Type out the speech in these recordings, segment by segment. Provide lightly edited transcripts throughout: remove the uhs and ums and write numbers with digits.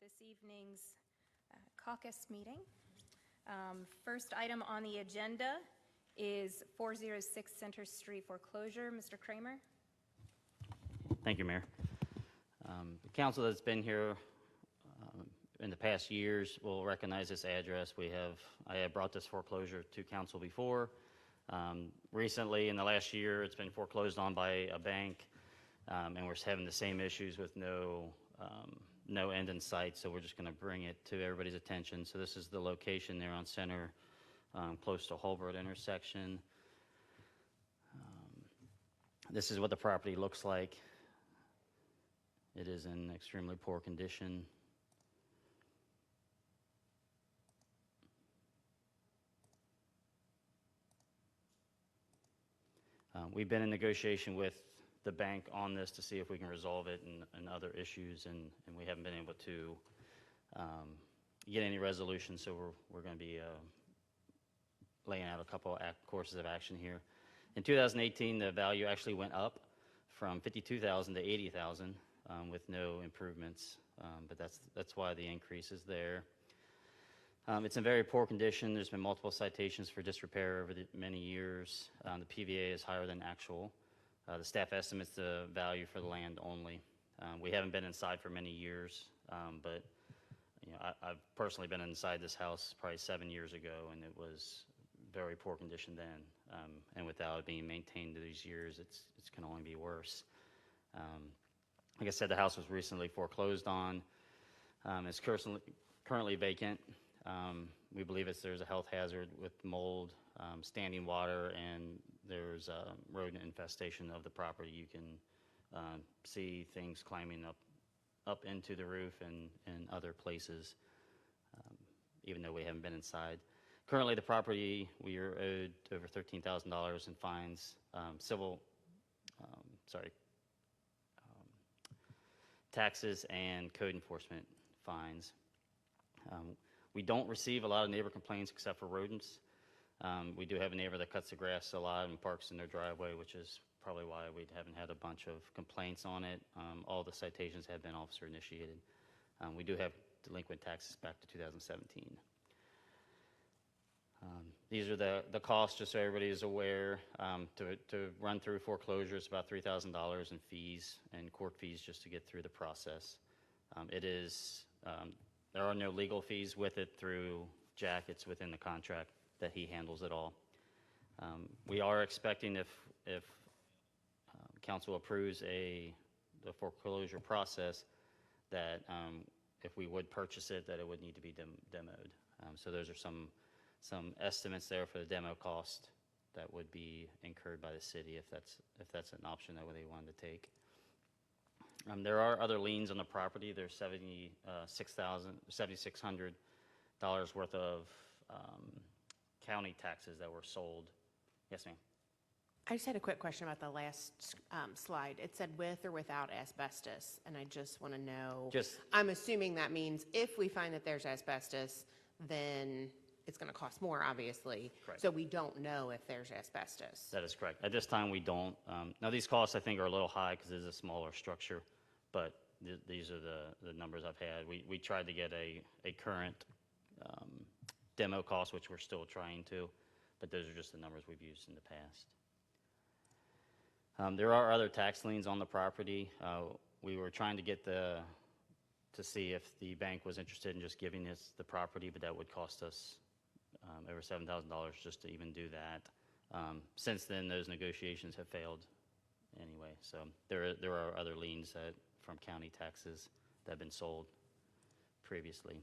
this evening's caucus meeting. First item on the agenda is 406 Center Street foreclosure. Mr. Kramer. Thank you, Mayor. The council that's been here in the past years will recognize this address. I have brought this foreclosure to council before. Recently, in the last year, it's been foreclosed on by a bank, and we're having the same issues with no end in sight, so we're just going to bring it to everybody's attention. So this is the location there on Center, close to Holbrook intersection. This is what the property looks like. It is in extremely poor condition. We've been in negotiation with the bank on this to see if we can resolve it and other issues, and we haven't been able to get any resolution, so we're going to be laying out a couple courses of action here. In 2018, the value actually went up from $52,000 to $80,000 with no improvements, but that's why the increase is there. It's in very poor condition. There's been multiple citations for disrepair over the many years. The PVA is higher than actual. The staff estimates the value for the land only. We haven't been inside for many years, but I've personally been inside this house probably 7 years ago, and it was very poor condition then. And without it being maintained these years, it's can only be worse. Like I said, the house was recently foreclosed on. It's currently vacant. We believe there's a health hazard with mold, standing water, and there's a rodent infestation of the property. You can see things climbing up into the roof and other places, even though we haven't been inside. Currently, the property, we are owed over $13,000 in fines, taxes and code enforcement fines. We don't receive a lot of neighbor complaints except for rodents. We do have a neighbor that cuts the grass a lot and parks in their driveway, which is probably why we haven't had a bunch of complaints on it. All the citations have been officer initiated. We do have delinquent taxes back to 2017. These are the costs, just so everybody is aware. To run through foreclosure, it's about $3,000 in fees and court fees just to get through the process. There are no legal fees with it through Jack. It's within the contract that he handles it all. We are expecting if council approves the foreclosure process, that if we would purchase it, that it would need to be demoed. So those are some estimates there for the demo cost that would be incurred by the city if that's an option that they wanted to take. There are other liens on the property. There's $7,600 worth of county taxes that were sold. Yes, ma'am. I just had a quick question about the last slide. It said with or without asbestos, and I just want to know. I'm assuming that means if we find that there's asbestos, then it's going to cost more, obviously. Correct. So we don't know if there's asbestos. That is correct. At this time, we don't. Now, these costs, I think, are a little high because it is a smaller structure, but these are the numbers I've had. We tried to get a current demo cost, which we're still trying to, but those are just the numbers we've used in the past. There are other tax liens on the property. We were trying to get to see if the bank was interested in just giving us the property, but that would cost us over $7,000 just to even do that. Since then, those negotiations have failed anyway. So there are other liens from county taxes that have been sold previously.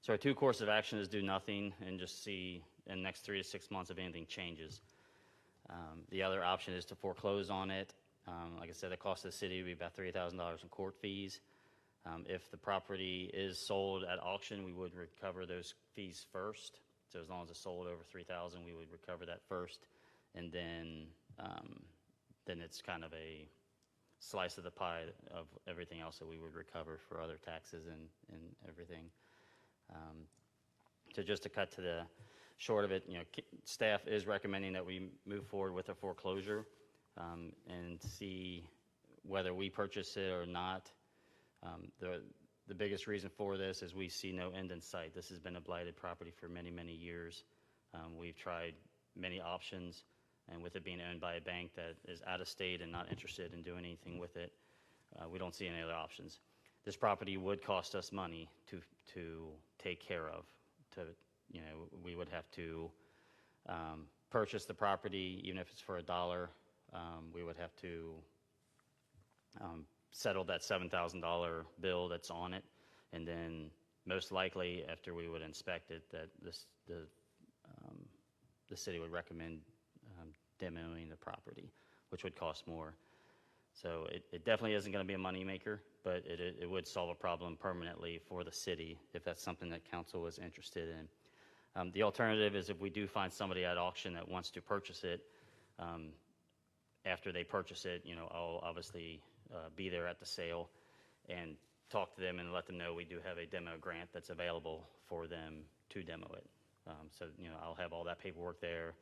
So our two courses of action is do nothing and just see in the next 3 to 6 months if anything changes. The other option is to foreclose on it. Like I said, the cost of the city would be about $3,000 in court fees. If the property is sold at auction, we would recover those fees first. So as long as it's sold over $3,000, we would recover that first, and then it's kind of a slice of the pie of everything else that we would recover for other taxes and everything. So just to cut to the short of it, staff is recommending that we move forward with a foreclosure and see whether we purchase it or not. The biggest reason for this is we see no end in sight. This has been a blighted property for many, many years. We've tried many options, and with it being owned by a bank that is out of state and not interested in doing anything with it, we don't see any other options. This property would cost us money to take care of. We would have to purchase the property, even if it's for $1. We would have to settle that $7,000 bill that's on it, and then most likely after we would inspect it, that the city would recommend demoing the property, which would cost more. So it definitely isn't going to be a moneymaker, but it would solve a problem permanently for the city if that's something that council is interested in. The alternative is if we do find somebody at auction that wants to purchase it, after they purchase it, I'll obviously be there at the sale and talk to them and let them know we do have a demo grant that's available for them to demo it. So I'll have all that paperwork there,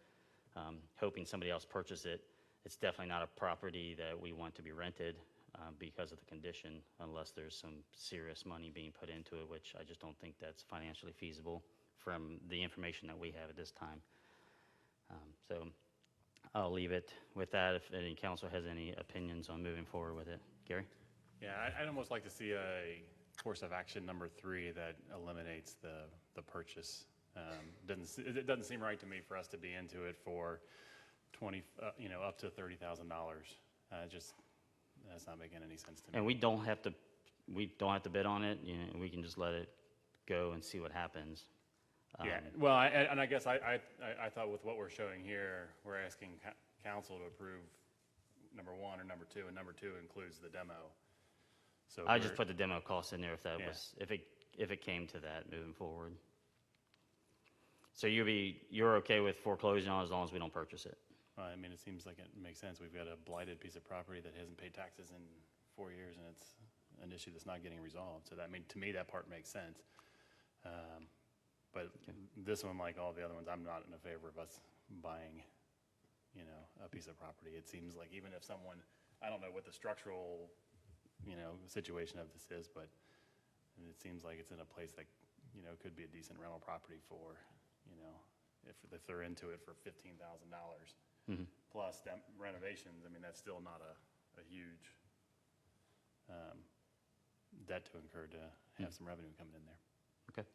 hoping somebody else purchase it. It's definitely not a property that we want to be rented because of the condition, unless there's some serious money being put into it, which I just don't think that's financially feasible from the information that we have at this time. So I'll leave it with that if any council has any opinions on moving forward with it. Gary? Yeah, I'd almost like to see a course of action number 3 that eliminates the purchase. It doesn't seem right to me for us to be into it for up to $30,000. That's not making any sense to me. And we don't have to bid on it. We can just let it go and see what happens. Yeah. Well, I guess I thought with what we're showing here, we're asking council to approve number 1 or number 2, and number 2 includes the demo. So I just put the demo cost in there if it came to that moving forward. So you're okay with foreclosing on it as long as we don't purchase it? I mean, it seems like it makes sense. We've got a blighted piece of property that hasn't paid taxes in 4 years, and it's an issue that's not getting resolved. So to me, that part makes sense. But this one, like all the other ones, I'm not in favor of us buying, a piece of property. It seems like even if someone, I don't know what the structural, situation of this is, but it seems like it's in a place that, could be a decent rental property for, if they're into it for $15,000 plus renovations. I mean, that's still not a huge debt to incur to have some revenue coming in there. Okay.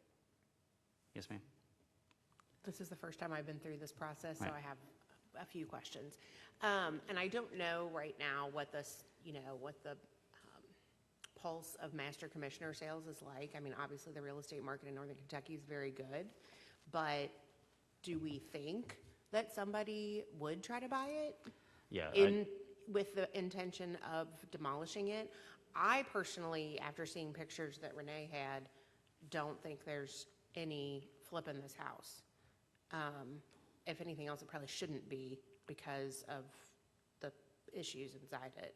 Yes, ma'am. This is the first time I've been through this process, Right. so I have a few questions. And I don't know right now what the pulse of master commissioner sales is like. I mean, obviously the real estate market in Northern Kentucky is very good, but do we think that somebody would try to buy it? Yeah. With the intention of demolishing it? I personally, after seeing pictures that Renee had, don't think there's any flip in this house. If anything else, it probably shouldn't be because of the issues inside it.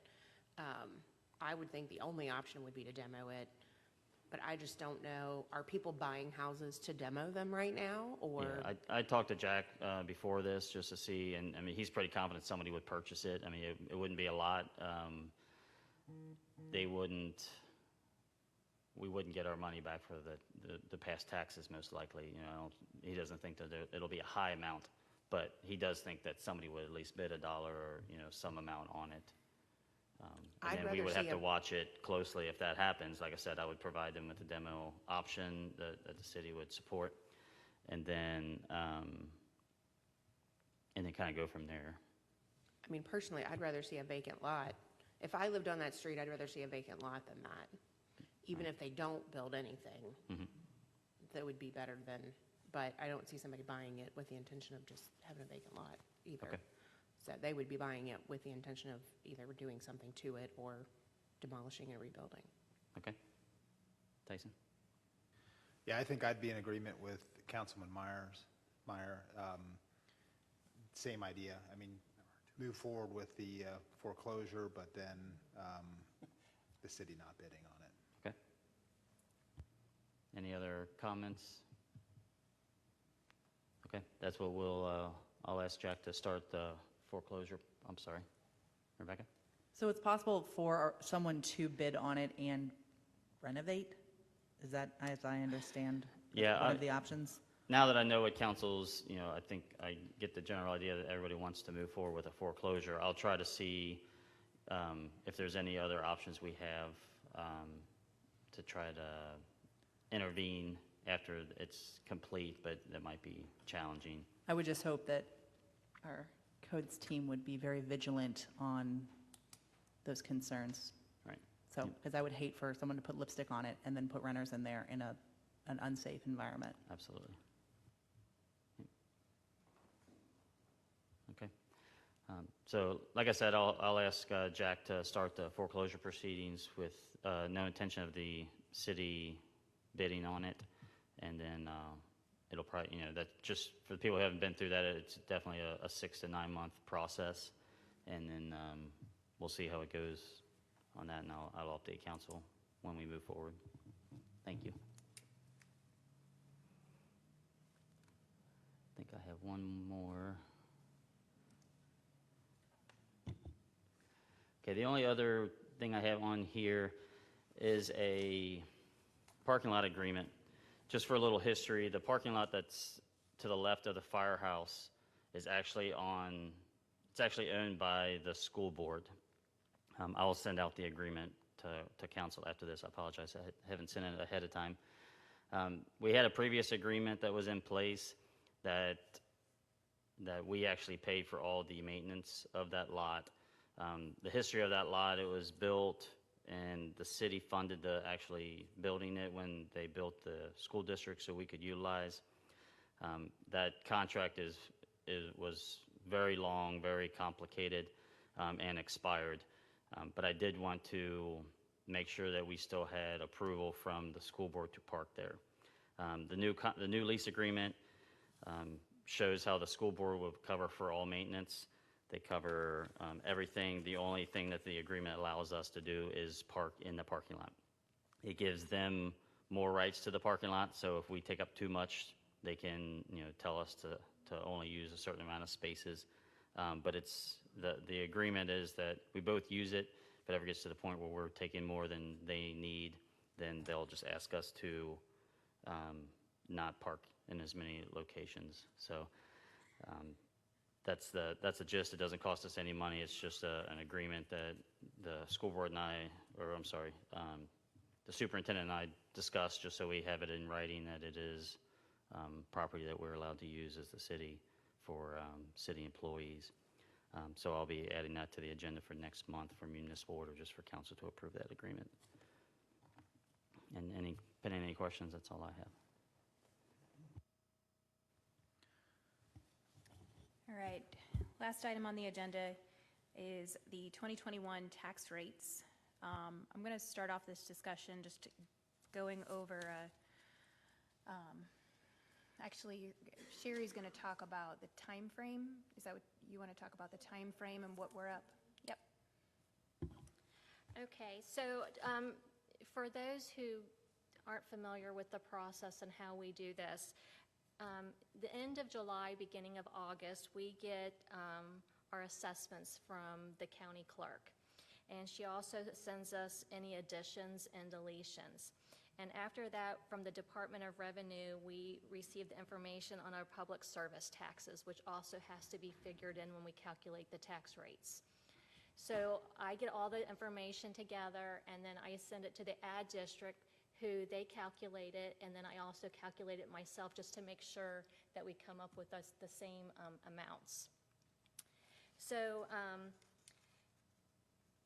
I would think the only option would be to demo it, but I just don't know. Are people buying houses to demo them right now, or? Yeah, I talked to Jack before this just to see, and I mean, he's pretty confident somebody would purchase it. I mean, it wouldn't be a lot. We wouldn't get our money back for the past taxes, most likely. He doesn't think that it'll be a high amount, but he does think that somebody would at least bid $1 or some amount on it. And then we would have to watch it closely if that happens. Like I said, I would provide them with a demo option that the city would support, and then kind of go from there. I mean, personally, I'd rather see a vacant lot. If I lived on that street, I'd rather see a vacant lot than that. Even if they don't build anything, that would be better than, but I don't see somebody buying it with the intention of just having a vacant lot either. Okay. So they would be buying it with the intention of either doing something to it or demolishing and rebuilding. Okay. Tyson? Yeah, I think I'd be in agreement with Councilman Meyer. Same idea. I mean, move forward with the foreclosure, but then the city not bidding on it. Okay. Any other comments? Okay, that's what I'll ask Jack to start the foreclosure. I'm sorry. Rebecca? So it's possible for someone to bid on it and renovate? Is that, as I understand, Yeah, one of the options? Now that I know what council's, I think I get the general idea that everybody wants to move forward with a foreclosure. I'll try to see if there's any other options we have to try to intervene after it's complete, but that might be challenging. I would just hope that our codes team would be very vigilant on those concerns. Right. So, because I would hate for someone to put lipstick on it and then put renters in there in an unsafe environment. Absolutely. Okay. So, like I said, I'll ask Jack to start the foreclosure proceedings with no intention of the city bidding on it, and then it'll probably, that just for the people who haven't been through that, it's definitely a 6 to 9 month process, and then we'll see how it goes on that, and I'll update council when we move forward. Thank you. I think I have one more. Okay, the only other thing I have on here is a parking lot agreement. Just for a little history, the parking lot that's to the left of the firehouse is actually owned by the school board. I will send out the agreement to council after this. I apologize, I haven't sent it ahead of time. We had a previous agreement that was in place that we actually paid for all the maintenance of that lot. The history of that lot, it was built and the city funded the actually building it when they built the school district so we could utilize. That contract was very long, very complicated, and expired. But I did want to make sure that we still had approval from the school board to park there. The new lease agreement shows how the school board will cover for all maintenance. They cover everything. The only thing that the agreement allows us to do is park in the parking lot. It gives them more rights to the parking lot, so if we take up too much, they can tell us to only use a certain amount of spaces. But it's the agreement is that we both use it. If it ever gets to the point where we're taking more than they need, then they'll just ask us to not park in as many locations. So that's the gist. It doesn't cost us any money. It's just an agreement that the school board and the superintendent and I discussed, just so we have it in writing that it is property that we're allowed to use as the city for city employees. So I'll be adding that to the agenda for next month for municipal order, just for council to approve that agreement. And any questions, that's all I have. All right, last item on the agenda is the 2021 tax rates. I'm going to start off this discussion just going over, actually, Sherry's going to talk about the time frame. Is that what you want to talk about, the time frame and what we're up? Yep. Okay, so for those who aren't familiar with the process and how we do this, the end of July, beginning of August, we get our assessments from the county clerk. And she also sends us any additions and deletions. And after that, from the Department of Revenue, we receive the information on our public service taxes, which also has to be figured in when we calculate the tax rates. So I get all the information together, and then I send it to the ad district, who they calculate it, and then I also calculate it myself just to make sure that we come up with the same amounts. So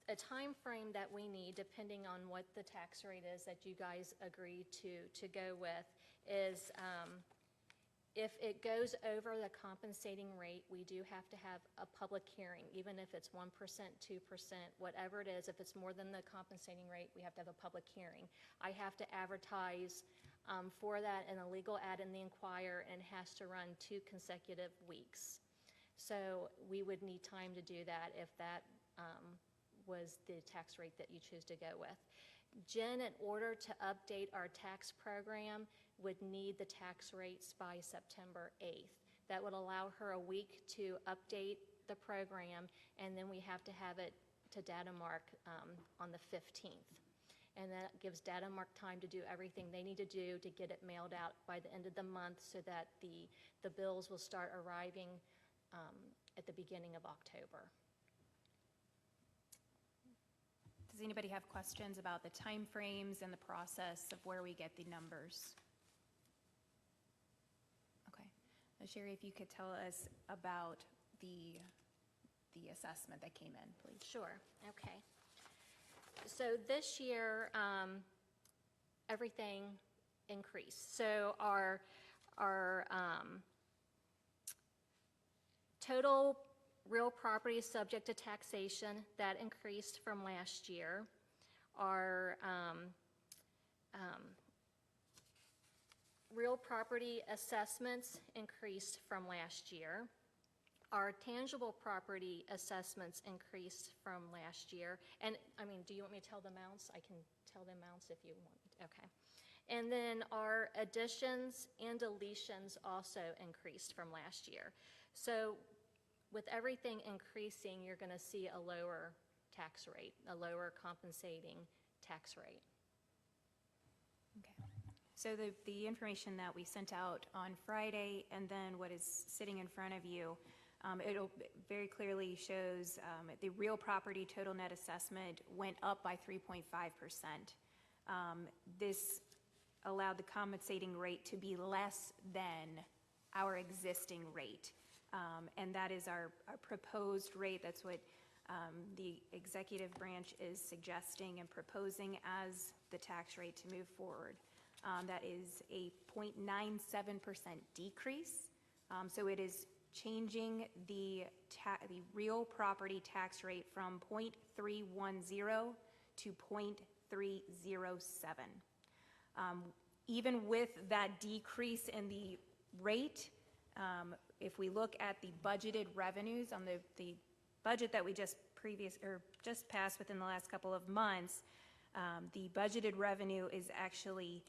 a time frame that we need, depending on what the tax rate is that you guys agree to go with, is if it goes over the compensating rate, we do have to have a public hearing, even if it's 1%, 2%, whatever it is. If it's more than the compensating rate, we have to have a public hearing. I have to advertise for that in a legal ad in the Enquirer, and it has to run 2 consecutive weeks. So we would need time to do that if that was the tax rate that you choose to go with. Jen, in order to update our tax program, would need the tax rates by September 8th. That would allow her a week to update the program, and then we have to have it to data mark on the 15th. and that gives Data Mark time to do everything they need to do to get it mailed out by the end of the month so that the bills will start arriving at the beginning of October. Does anybody have questions about the timeframes and the process of where we get the numbers? Okay. Now, Sherry, if you could tell us about the assessment that came in, please. Sure, okay. So this year, everything increased. So our total real property subject to taxation, that increased from last year. Our real property assessments increased from last year. Our tangible property assessments increased from last year. And, I mean, do you want me to tell the amounts? I can tell the amounts if you want me to. Okay. And then our additions and deletions also increased from last year. So with everything increasing, you're going to see a lower tax rate, a lower compensating tax rate. Okay. So the information that we sent out on Friday and then what is sitting in front of you, it'll very clearly shows the real property total net assessment went up by 3.5%. This allowed the compensating rate to be less than our existing rate. And that is our proposed rate. That's what the executive branch is suggesting and proposing as the tax rate to move forward. That is a 0.97% decrease. So it is changing the real property tax rate from 0.310 to 0.307. Even with that decrease in the rate, if we look at the budgeted revenues on the budget that we just passed within the last couple of months, the budgeted revenue is actually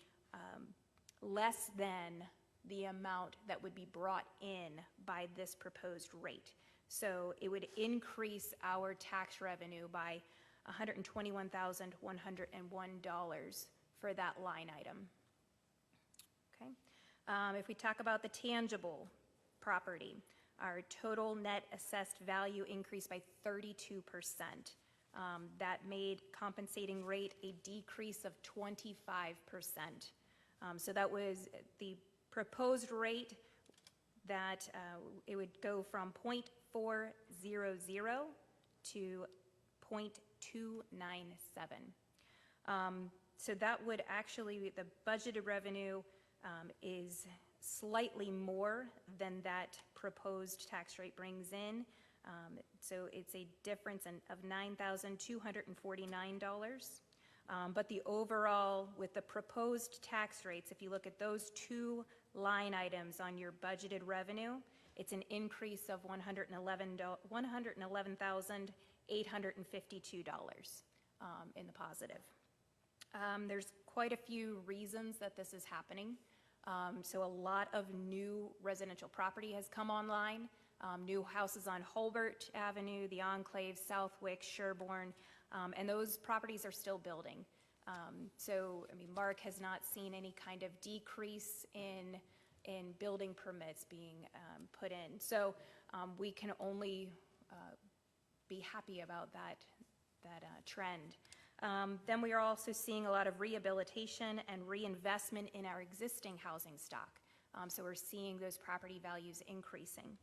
less than the amount that would be brought in by this proposed rate. So it would increase our tax revenue by $121,101 for that line item. Okay. If we talk about the tangible property, our total net assessed value increased by 32%. That made compensating rate a decrease of 25%. So that was the proposed rate that it would go from 0.400 to 0.297. So that would actually, the budgeted revenue is slightly more than that proposed tax rate brings in. So it's a difference of $9,249. But the overall, with the proposed tax rates, if you look at those two line items on your budgeted revenue, it's an increase of $111,852 in the positive. There's quite a few reasons that this is happening. So a lot of new residential property has come online. New houses on Holbert Avenue, the Enclave, Southwick, Sherborne, and those properties are still building. So, I mean, Mark has not seen any kind of decrease in building permits being put in. So we can only be happy about that trend. Then we are also seeing a lot of rehabilitation and reinvestment in our existing housing stock. So we're seeing those property values increasing.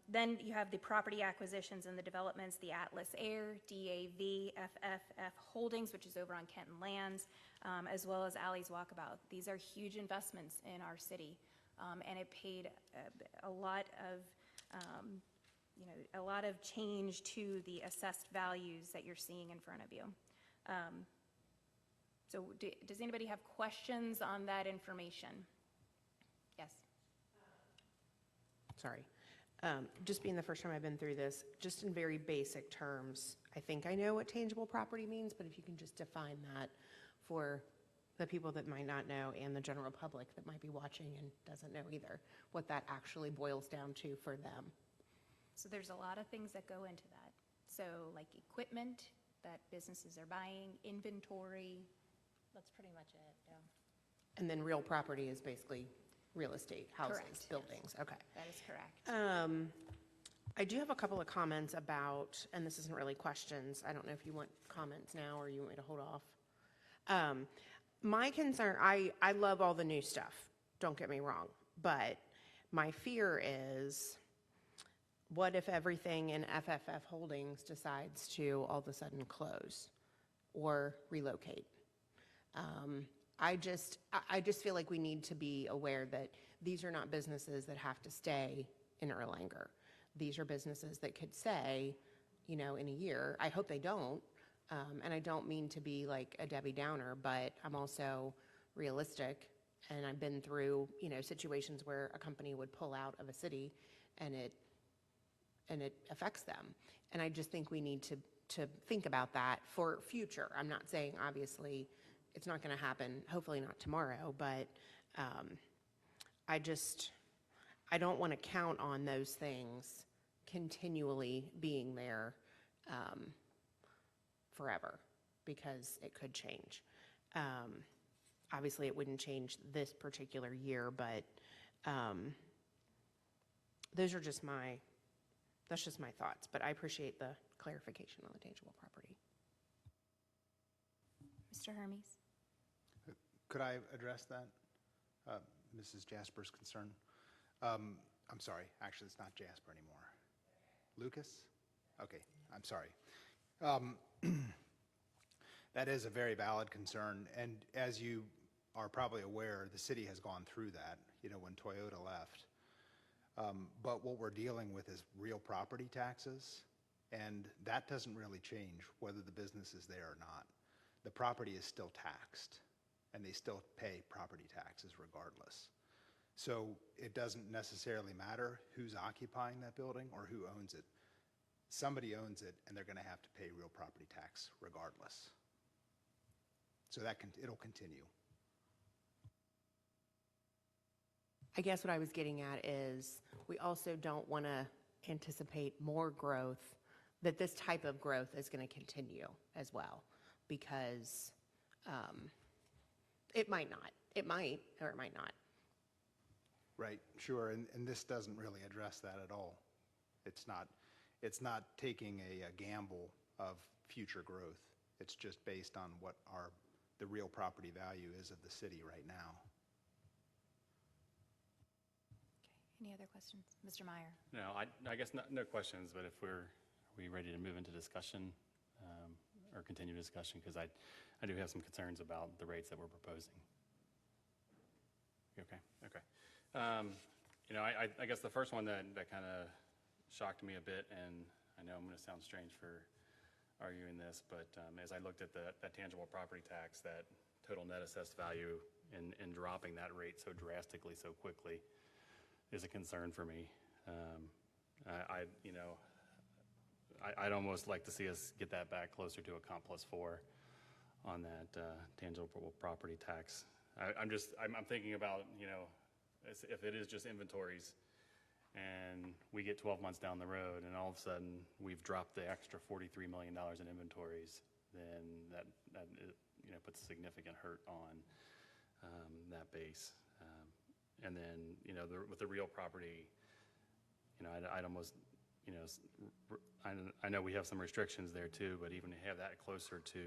Then you have the property acquisitions and the developments, the Atlas Air, DAV, FFF Holdings, which is over on Kenton Lands, as well as Alley's Walkabout. These are huge investments in our city, and it paid a lot of change to the assessed values that you're seeing in front of you. So does anybody have questions on that information? Yes. Sorry. Just being the first time I've been through this, just in very basic terms, I think I know what tangible property means, but if you can just define that for the people that might not know and the general public that might be watching and doesn't know either, what that actually boils down to for them. So there's a lot of things that go into that. So like equipment that businesses are buying, inventory. That's pretty much it, yeah. And then real property is basically real estate, houses, Correct, yes. buildings, okay. That is correct. I do have a couple of comments about, and this isn't really questions, I don't know if you want comments now or you want me to hold off. My concern, I love all the new stuff, don't get me wrong, but my fear is, what if everything in FFF Holdings decides to all of a sudden close or relocate? I just feel like we need to be aware that these are not businesses that have to stay in Erlanger. These are businesses that could say, in a year, I hope they don't, and I don't mean to be like a Debbie Downer, but I'm also realistic, and I've been through, situations where a company would pull out of a city and it affects them. And I just think we need to think about that for future. I'm not saying, obviously, it's not going to happen, hopefully not tomorrow, but I don't want to count on those things continually being there forever, because it could change. Obviously, it wouldn't change this particular year, but that's just my thoughts. But I appreciate the clarification on the tangible property. Mr. Hermes? Could I address that? Mrs. Jasper's concern? I'm sorry, actually, it's not Jasper anymore. Lucas? Okay, I'm sorry. That is a very valid concern, and as you are probably aware, the city has gone through that, when Toyota left. But what we're dealing with is real property taxes, and that doesn't really change whether the business is there or not. The property is still taxed, and they still pay property taxes regardless. So it doesn't necessarily matter who's occupying that building or who owns it. Somebody owns it, and they're going to have to pay real property tax regardless. So it'll continue. I guess what I was getting at is, we also don't want to anticipate more growth, that this type of growth is going to continue as well, because it might not. It might, or it might not. Right, sure, and this doesn't really address that at all. It's not taking a gamble of future growth. It's just based on what the real property value is of the city right now. Okay, any other questions? Mr. Meyer? No, I guess no questions, but if are we ready to move into discussion or continue discussion? Because I do have some concerns about the rates that we're proposing. Okay. I guess the first one that kind of shocked me a bit, and I know I'm going to sound strange for arguing this, but as I looked at that tangible property tax, that total net assessed value, and dropping that rate so drastically so quickly is a concern for me. I'd almost like to see us get that back closer to a comp +4 on that tangible property tax. I'm thinking about, if it is just inventories and we get 12 months down the road and all of a sudden we've dropped the extra $43 million in inventories, then that puts a significant hurt on that base. And then, with the real property, I'd almost, I know we have some restrictions there too, but even to have that closer to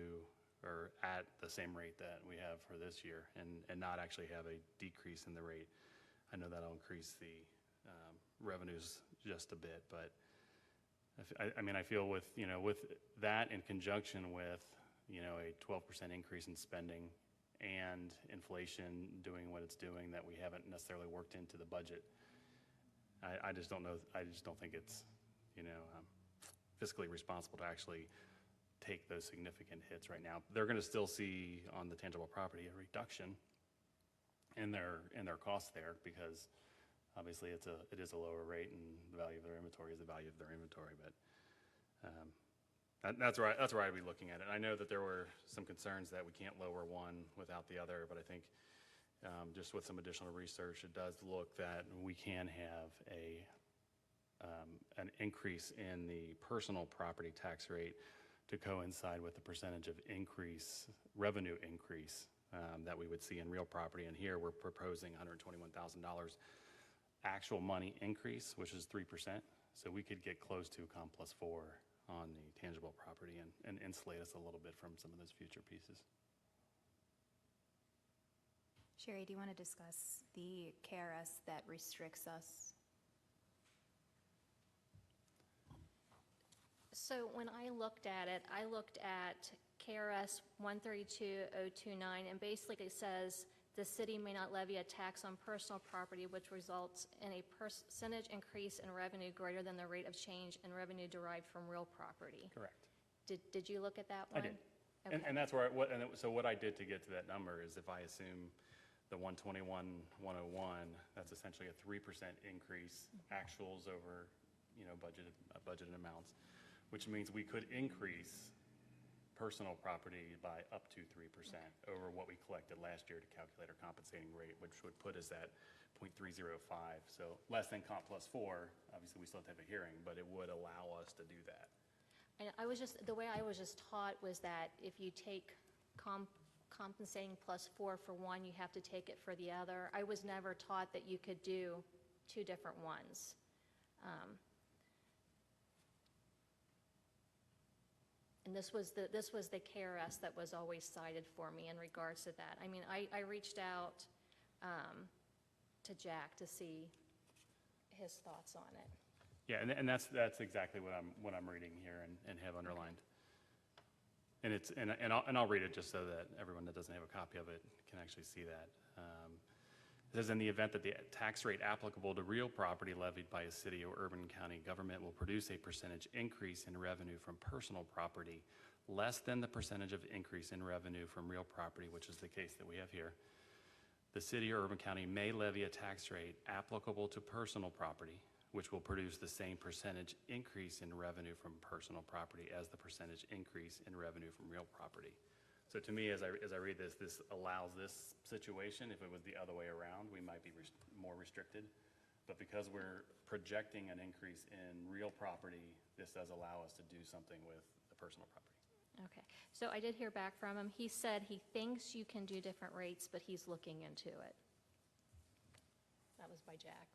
or at the same rate that we have for this year, and not actually have a decrease in the rate, I know that'll increase the revenues just a bit. But I feel with that in conjunction with a 12% increase in spending and inflation doing what it's doing that we haven't necessarily worked into the budget, I just don't know. I just don't think it's fiscally responsible to actually take those significant hits right now. They're going to still see on the tangible property a reduction in their costs there, because obviously it is a lower rate, and the value of their inventory is the value of their inventory. But that's where I'd be looking at it. I know that there were some concerns that we can't lower one without the other, but I think just with some additional research, it does look that we can have an increase in the personal property tax rate to coincide with the percentage of increase, revenue increase that we would see in real property. And here we're proposing $121,000 actual money increase, which is 3%. So we could get close to COM plus 4 on the tangible property and insulate us a little bit from some of those future pieces. Sherry, do you want to discuss the KRS that restricts us? So when I looked at it, I looked at KRS 132029, and basically it says, the city may not levy a tax on personal property which results in a percentage increase in revenue greater than the rate of change in revenue derived from real property. Correct. Did you look at that one? I did. Okay. And that's where, so what I did to get to that number is if I assume the 121, 101, that's essentially a 3% increase, actuals over, budgeted amounts, which means we could increase personal property by up to 3% over what we collected last year to calculate our compensating rate, which would put us at 0.305. So less than comp plus 4. Obviously, we still have to have a hearing, but it would allow us to do that. And the way I was just taught was that if you take compensating plus 4 for one, you have to take it for the other. I was never taught that you could do two different ones. And this was the KRS that was always cited for me in regards to that. I mean, I reached out to Jack to see his thoughts on it. Yeah, and that's exactly what I'm reading here and have underlined. And I'll read it just so that everyone that doesn't have a copy of it can actually see that. It says, in the event that the tax rate applicable to real property levied by a city or urban county government will produce a percentage increase in revenue from personal property less than the percentage of increase in revenue from real property, which is the case that we have here, the city or urban county may levy a tax rate applicable to personal property, which will produce the same percentage increase in revenue from personal property as the percentage increase in revenue from real property. So to me, as I read this, this allows this situation. If it was the other way around, we might be more restricted. But because we're projecting an increase in real property, this does allow us to do something with the personal property. Okay, so I did hear back from him. He said he thinks you can do different rates, but he's looking into it. That was by Jack.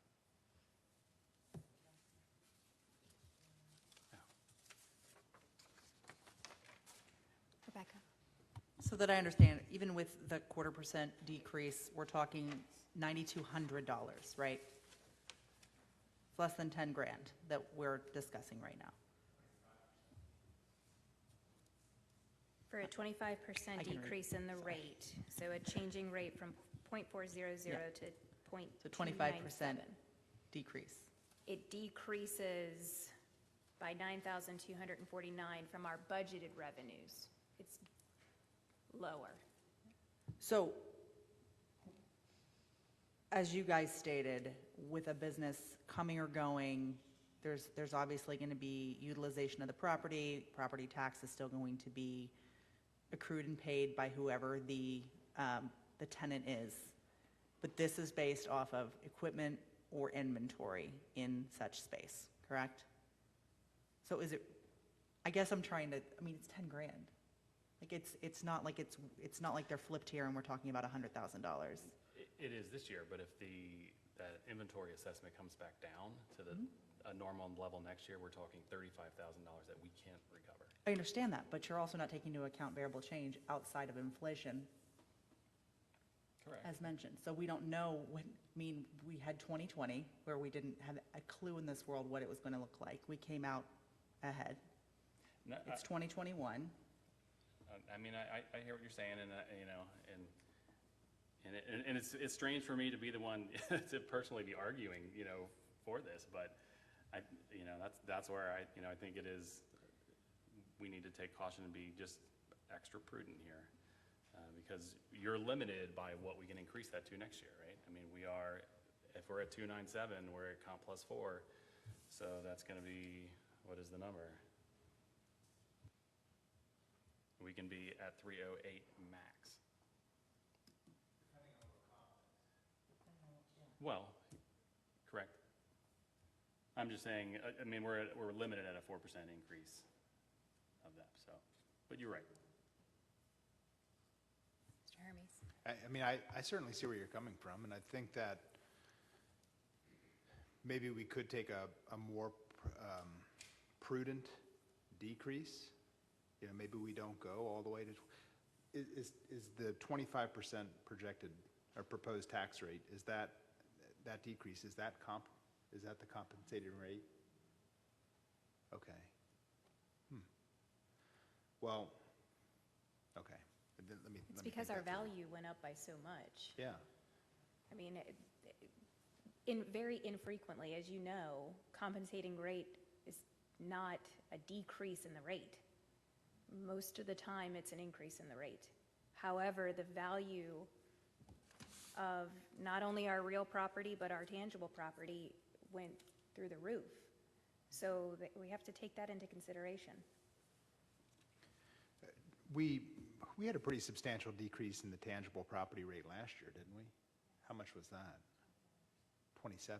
Rebecca? So that I understand, even with the 0.25% decrease, we're talking $9,200, right? It's less than 10 grand that we're discussing right now. For a 25% decrease in the rate, so a changing rate from 0.400 to 0.297. So 25% decrease. It decreases by 9,249 from our budgeted revenues. It's lower. So, as you guys stated, with a business coming or going, there's obviously going to be utilization of the property. Property tax is still going to be accrued and paid by whoever the tenant is. But this is based off of equipment or inventory in such space, correct? So is it, I guess I'm trying to, I mean, it's 10 grand. Like it's not like they're flipped here and we're talking about $100,000. It is this year, but if that inventory assessment comes back down to a normal level next year, we're talking $35,000 that we can't recover. I understand that, but you're also not taking into account variable change outside of inflation. Correct. As mentioned. So we don't know we had 2020 where we didn't have a clue in this world what it was going to look like. We came out ahead. No, It's 2021. I mean, I hear what you're saying, and it's strange for me to be the one to personally be arguing, for this, but that's where I think it is. We need to take caution and be just extra prudent here, because you're limited by what we can increase that to next year, right? I mean, if we're at 297, we're at comp plus 4, so that's going to be, what is the number? We can be at 308 max. Well, correct. I'm just saying, I mean, we're limited at a 4% increase of them, so, but you're right. Mr. Hermes? I mean, I certainly see where you're coming from, and I think that maybe we could take a more prudent decrease. You know, maybe we don't go all the way to, is the 25% projected or proposed tax rate, is that decrease, is that the compensated rate? Okay. Well, okay. It's because our value went up by so much. Yeah. I mean, very infrequently, as you know, compensating rate is not a decrease in the rate. Most of the time, it's an increase in the rate. However, the value of not only our real property, but our tangible property went through the roof. So we have to take that into consideration. We had a pretty substantial decrease in the tangible property rate last year, didn't we? How much was that? 27%.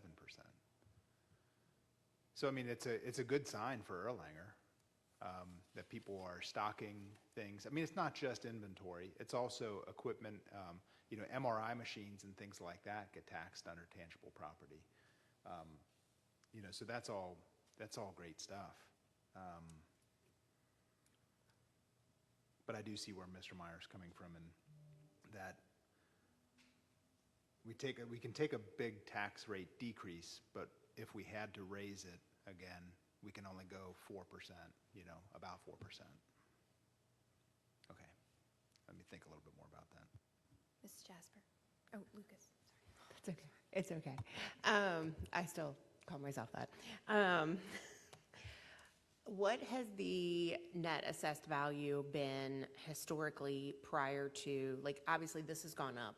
So, I mean, it's a good sign for Erlanger that people are stocking things. I mean, it's not just inventory. It's also equipment. You know, MRI machines and things like that get taxed under tangible property. You know, so that's all great stuff. But I do see where Mr. Meyer's coming from, and that we can take a big tax rate decrease, but if we had to raise it again, we can only go 4%, you know, about 4%. Okay, let me think a little bit more about that. Mrs. Jasper? Oh, Lucas, sorry. That's okay. It's okay. I still call myself that. What has the net assessed value been historically prior to, like, obviously this has gone up,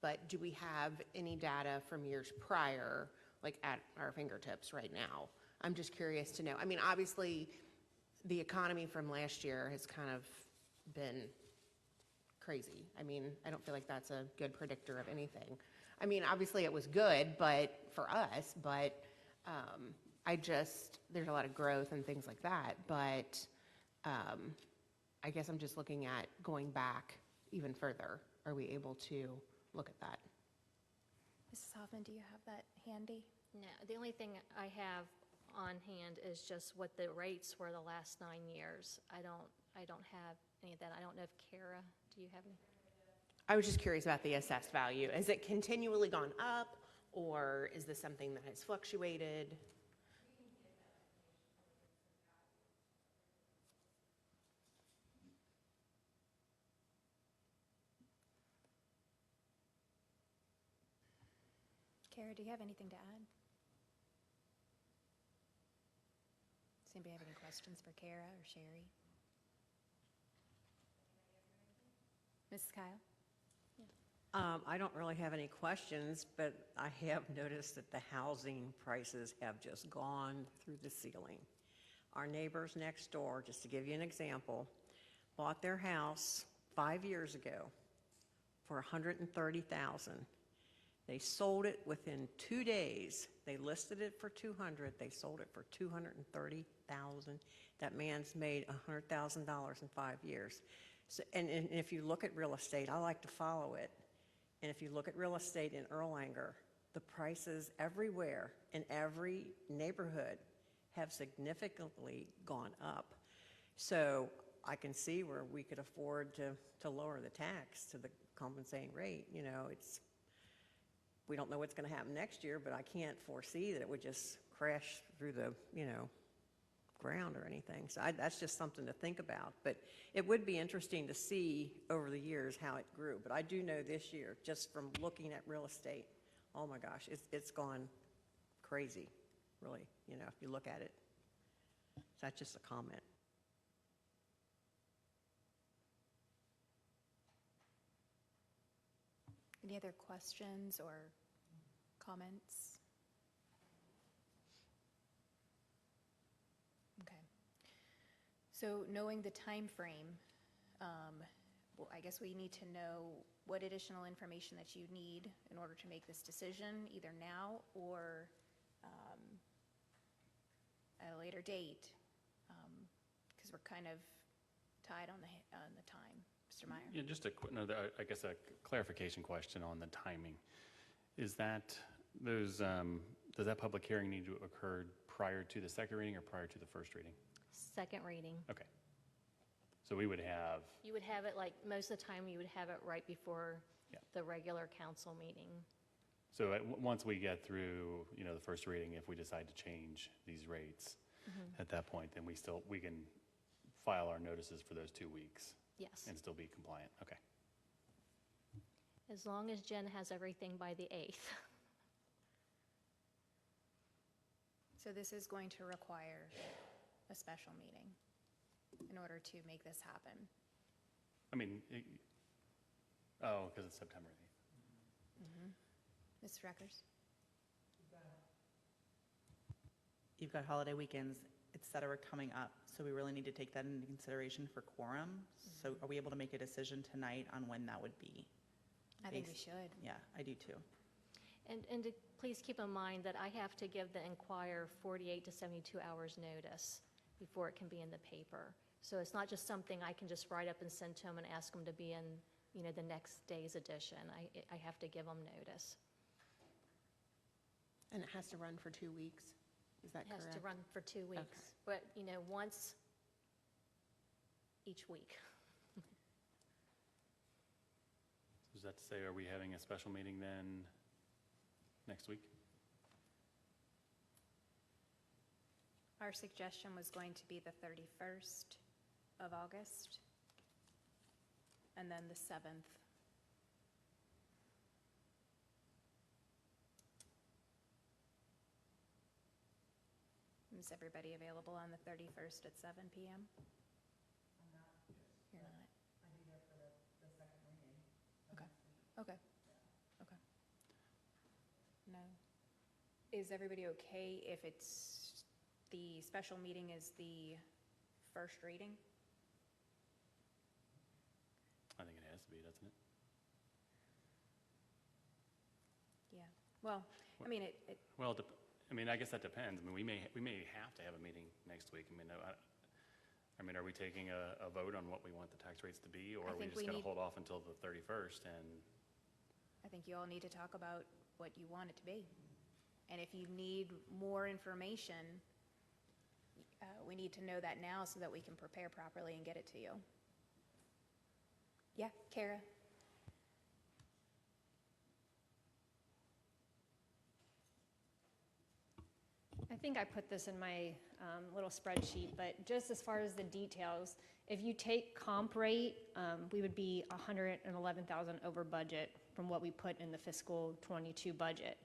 but do we have any data from years prior, like at our fingertips right now? I'm just curious to know. I mean, obviously the economy from last year has kind of been crazy. I mean, I don't feel like that's a good predictor of anything. I mean, obviously it was good, but for us, but there's a lot of growth and things like that, but I guess I'm just looking at going back even further. Are we able to look at that? Mrs. Hoffman, do you have that handy? No, the only thing I have on hand is just what the rates were the last 9 years. I don't have any of that. I don't know if Kara, do you have any? I was just curious about the assessed value. Has it continually gone up, or is this something that has fluctuated? Kara, do you have anything to add? Does anybody have any questions for Kara or Sherry? Mrs. Kyle? I don't really have any questions, but I have noticed that the housing prices have just gone through the ceiling. Our neighbors next door, just to give you an example, bought their house 5 years ago for $130,000. They sold it within 2 days. They listed it for $200,000. They sold it for $230,000. That man's made $100,000 in 5 years. So, and if you look at real estate, I like to follow it. And if you look at real estate in Erlanger, the prices everywhere in every neighborhood have significantly gone up. So I can see where we could afford to lower the tax to the compensating rate. You know, we don't know what's going to happen next year, but I can't foresee that it would just crash through the, you know, ground or anything. So that's just something to think about. But it would be interesting to see over the years how it grew. But I do know this year, just from looking at real estate, oh my gosh, it's gone crazy, really, you know, if you look at it. So that's just a comment. Any other questions or comments? Okay. So knowing the time frame, well, I guess we need to know what additional information that you need in order to make this decision, either now or at a later date, because we're kind of tied on the time. Mr. Meyer? Yeah, just I guess a clarification question on the timing. Is that, does that public hearing need to occur prior to the second reading or prior to the first reading? Second reading. Okay. So we would have, You would have it, like, most of the time, you would have it right before Yeah. the regular council meeting. so once we get through, the first reading, if we decide to change these rates at that point, then we can file our notices for those 2 weeks Yes, and still be compliant. Okay. as long as Jen has everything by the 8th. So this is going to require a special meeting in order to make this happen. I mean, because it's September 8th. Ms. Reckers? You've got holiday weekends, et cetera, coming up, so we really need to take that into consideration for quorum. So are we able to make a decision tonight on when that would be? I think we Based- should. Yeah, I do too. And to please keep in mind that I have to give the Enquirer 48 to 72 hours notice before it can be in the paper. So it's not just something I can just write up and send to them and ask them to be in, the next day's edition. I have to give them notice. And it has to run for 2 weeks? Is that It correct? has to run for 2 weeks, but, once each week. Does that say, are we having a special meeting then next week? Our suggestion was going to be the 31st of August, and then the 7th. Is everybody available on the 31st at 7 PM? You're not? Okay, okay, okay. No. Is everybody okay if it's, the special meeting is the first reading? I think it has to be, doesn't it? Yeah, well, I mean, Well, I guess that depends. I mean, we may have to have a meeting next week. Are we taking a vote on what we want the tax rates to be, or I are we think just we going need- to hold off until the 31st and? I think you all need to talk about what you want it to be. And if you need more information, we need to know that now so that we can prepare properly and get it to you. Yeah, Kara? I think I put this in my little spreadsheet, but just as far as the details, if you take comp rate, we would be 111,000 over budget from what we put in the fiscal '22 budget.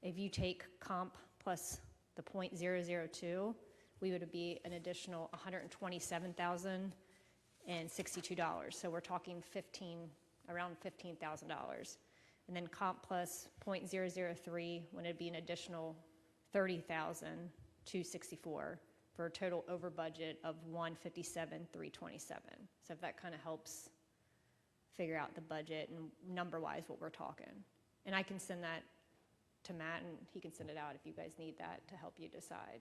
If you take comp plus the .002, we would be an additional $127,062. So we're talking around $15,000. And then comp plus .003 would it be an additional $30,264 for a total over budget of $157,327. So if that kind of helps figure out the budget and number-wise what we're talking. And I can send that to Matt, and he can send it out if you guys need that to help you decide.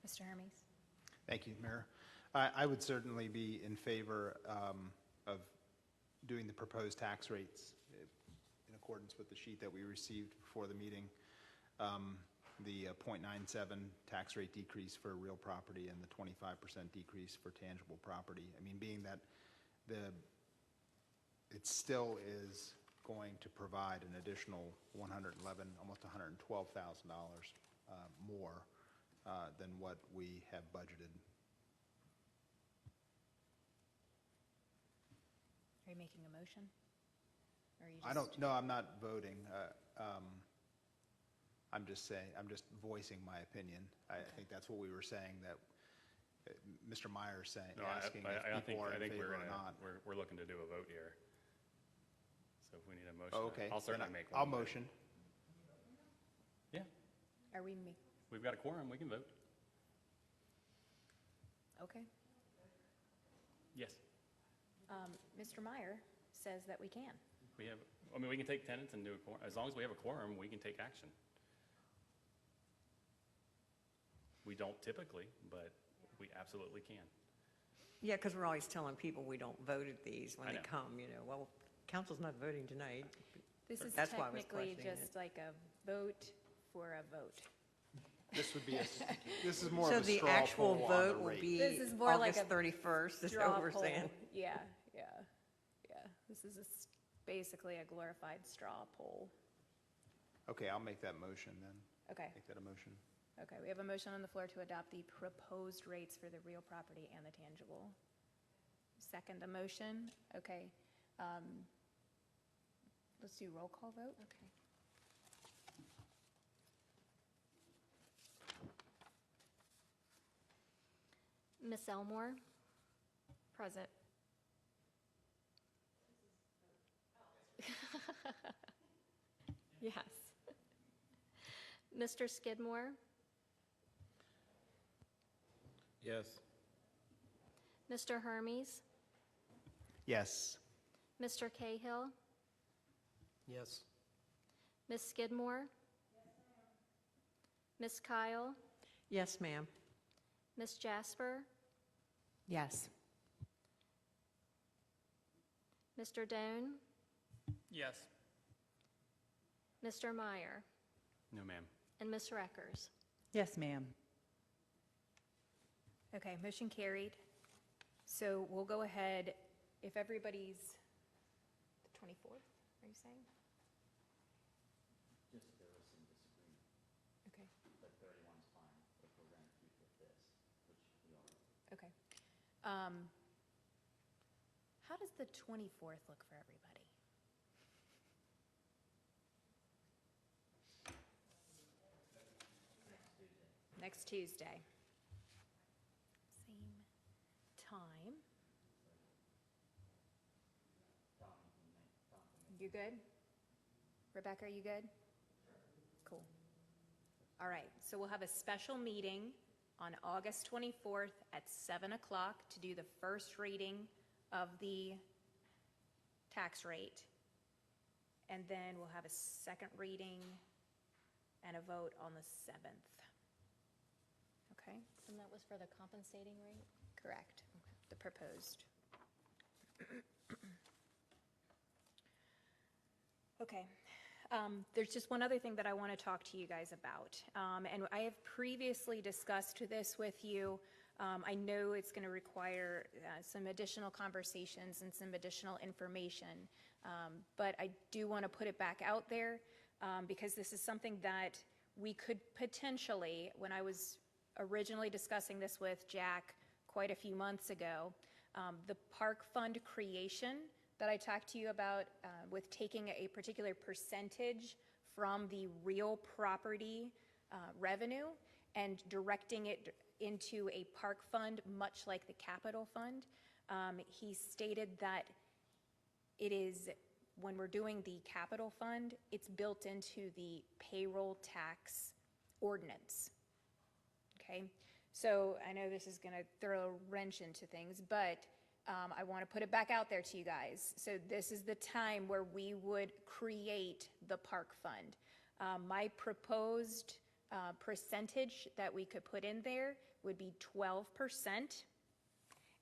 Mr. Hermes? Thank you, Mayor. I would certainly be in favor of doing the proposed tax rates in accordance with the sheet that we received before the meeting. The .97 tax rate decrease for real property and the 25% decrease for tangible property. I mean, being that it still is going to provide an additional $111,000, almost $112,000 more than what we have budgeted. Are you making a motion? Or are you I don't, no, I'm not voting. I'm just saying, I'm just voicing my opinion. I think that's what we were saying, that Mr. Meyer's saying, No, asking if people are in favor or not. we're looking to do a vote here. So if we need a motion, Oh, okay. I'll certainly Then make one. I'll motion. Yeah, Are we, we've got a quorum, we can vote. okay. Yes, Mr. Meyer says that we can. we can take tenants and do a quorum. As long as we have a quorum, we can take action. We don't typically, but we absolutely can. Yeah, because we're always telling people we don't vote at these when I they know. come, well, council's not voting tonight. This is That's why I was technically questioning just like a vote for a vote. This would be this is more So of a the straw actual poll on the vote will rate. be This is more like August a 31st, is Straw what we're poll. saying. Yeah. This is basically a glorified straw poll. Okay, I'll make that motion then. Okay. Make that a motion. Okay, we have a motion on the floor to adopt the proposed rates for the real property and the tangible. Second the motion. Okay. Let's do roll call vote. Okay. Miss Elmore? Present. Yes. Mr. Skidmore? Yes. Mr. Hermes? Yes. Mr. Cahill? Yes. Miss Skidmore? Miss Kyle? Yes, ma'am. Miss Jasper? Yes. Mr. Doan? Yes. Mr. Meyer? No, ma'am. And Miss Reckers? Yes, ma'am. Okay, motion carried. So we'll go ahead, if everybody's, the 24th, are you saying? Just there was some disagreement, Okay, but 31's fine if we're going to keep with this, which we are. okay. How does the 24th look for everybody? Next Tuesday. Same time. You good? Rebecca, are you good? Cool. All right, so we'll have a special meeting on August 24th at 7 o'clock to do the first reading of the tax rate. And then we'll have a second reading and a vote on the 7th. Okay? And that was for the compensating rate? Correct. The proposed. Okay. There's just one other thing that I want to talk to you guys about. And I have previously discussed this with you. I know it's going to require some additional conversations and some additional information. But I do want to put it back out there because this is something that we could potentially, when I was originally discussing this with Jack quite a few months ago, the park fund creation that I talked to you about with taking a particular percentage from the real property revenue and directing it into a park fund, much like the capital fund. He stated that it is, when we're doing the capital fund, it's built into the payroll tax ordinance. Okay, so I know this is going to throw a wrench into things, but I want to put it back out there to you guys. So this is the time where we would create the park fund. My proposed percentage that we could put in there would be 12%.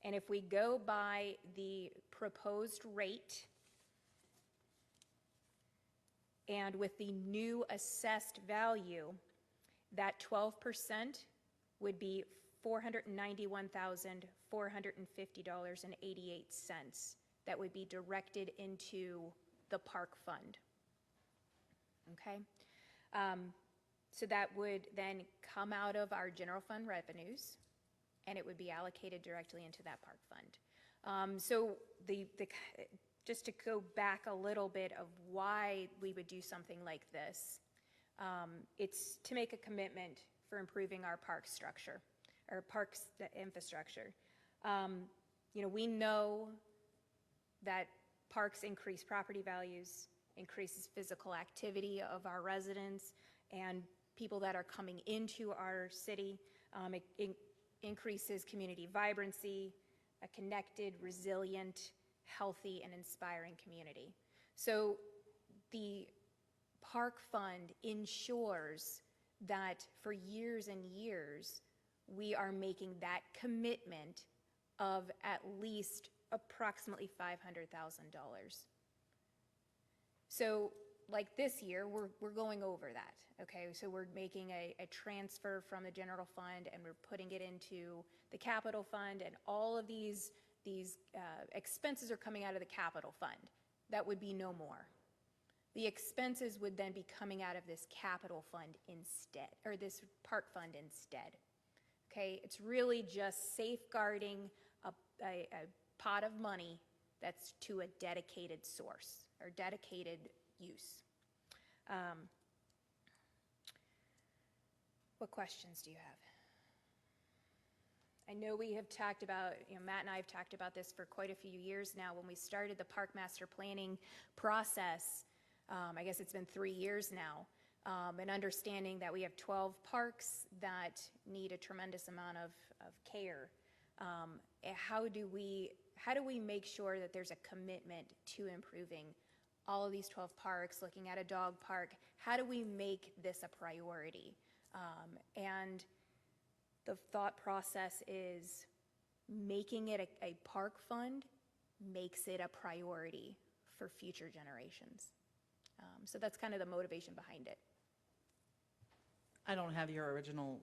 And if we go by the proposed rate and with the new assessed value, that 12% would be $491,450.88 that would be directed into the park fund. Okay? So that would then come out of our general fund revenues, and it would be allocated directly into that park fund. So just to go back a little bit of why we would do something like this, it's to make a commitment for improving our park structure, or parks infrastructure. We know that parks increase property values, increases physical activity of our residents and people that are coming into our city. It increases community vibrancy, a connected, resilient, healthy, and inspiring community. So the park fund ensures that for years and years, we are making that commitment of at least approximately $500,000. So like this year, we're going over that, okay? So we're making a transfer from the general fund and we're putting it into the capital fund, and all of these expenses are coming out of the capital fund. That would be no more. The expenses would then be coming out of this capital fund instead, or this park fund instead. Okay, it's really just safeguarding a pot of money that's to a dedicated source or dedicated use. What questions do you have? I know we have talked about, Matt and I have talked about this for quite a few years now. When we started the park master planning process, I guess it's been 3 years now, and understanding that we have 12 parks that need a tremendous amount of care. How do we make sure that there's a commitment to improving all of these 12 parks, looking at a dog park? How do we make this a priority? And the thought process is making it a park fund makes it a priority for future generations. So that's kind of the motivation behind it. I don't have your original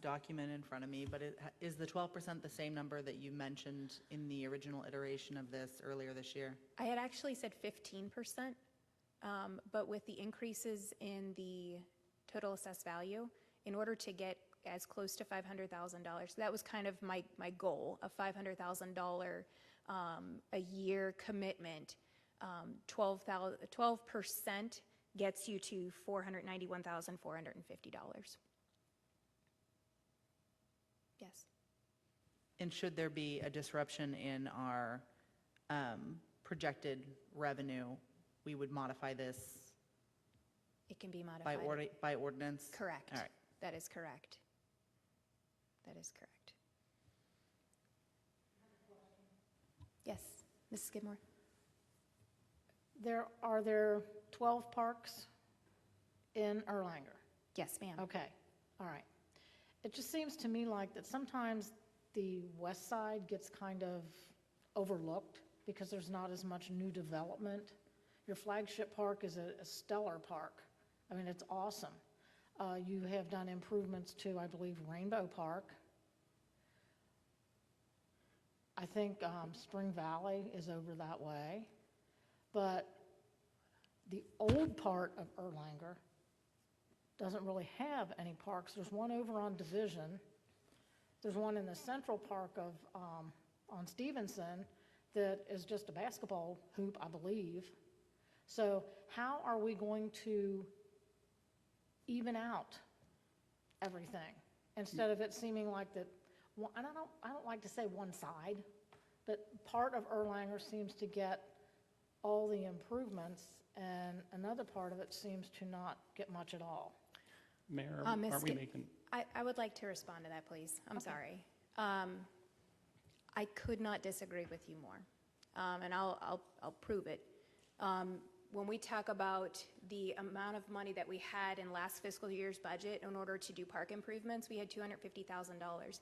document in front of me, but is the 12% the same number that you mentioned in the original iteration of this earlier this year? I had actually said 15%, but with the increases in the total assessed value, in order to get as close to $500,000, that was kind of my goal, a $500,000 a year commitment. 12% gets you to $491,450. Yes. And should there be a disruption in our projected revenue, we would modify this It can be modified. by ordinance? Correct. All right. That is correct. That is correct. Yes, Mrs. Skidmore? Are there 12 parks in Erlanger? Yes, ma'am. Okay, all right. It just seems to me like that sometimes the west side gets kind of overlooked because there's not as much new development. Your flagship park is a stellar park. I mean, it's awesome. You have done improvements to, I believe, Rainbow Park. I think Spring Valley is over that way. But the old part of Erlanger doesn't really have any parks. There's one over on Division. There's one in the central park of on Stevenson that is just a basketball hoop, I believe. So how are we going to even out everything instead of it seeming like that? I don't like to say one side, but part of Erlanger seems to get all the improvements, and another part of it seems to not get much at all. Mayor, Ms. are we making? I would like to respond to that, please. I'm sorry. I could not disagree with you more, and I'll prove it. When we talk about the amount of money that we had in last fiscal year's budget in order to do park improvements, we had $250,000.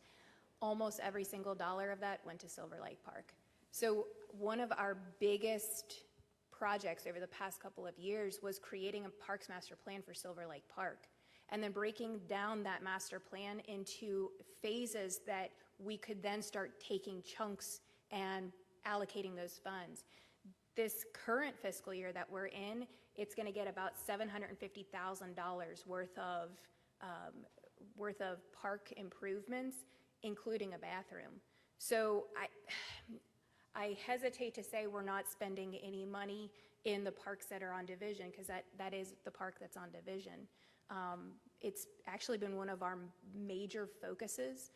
Almost every single dollar of that went to Silver Lake Park. So one of our biggest projects over the past couple of years was creating a Parks Master Plan for Silver Lake Park, and then breaking down that master plan into phases that we could then start taking chunks and allocating those funds. This current fiscal year that we're in, it's going to get about $750,000 worth of park improvements, including a bathroom. So I hesitate to say we're not spending any money in the parks that are on Division, because that is the park that's on Division. It's actually been one of our major focuses.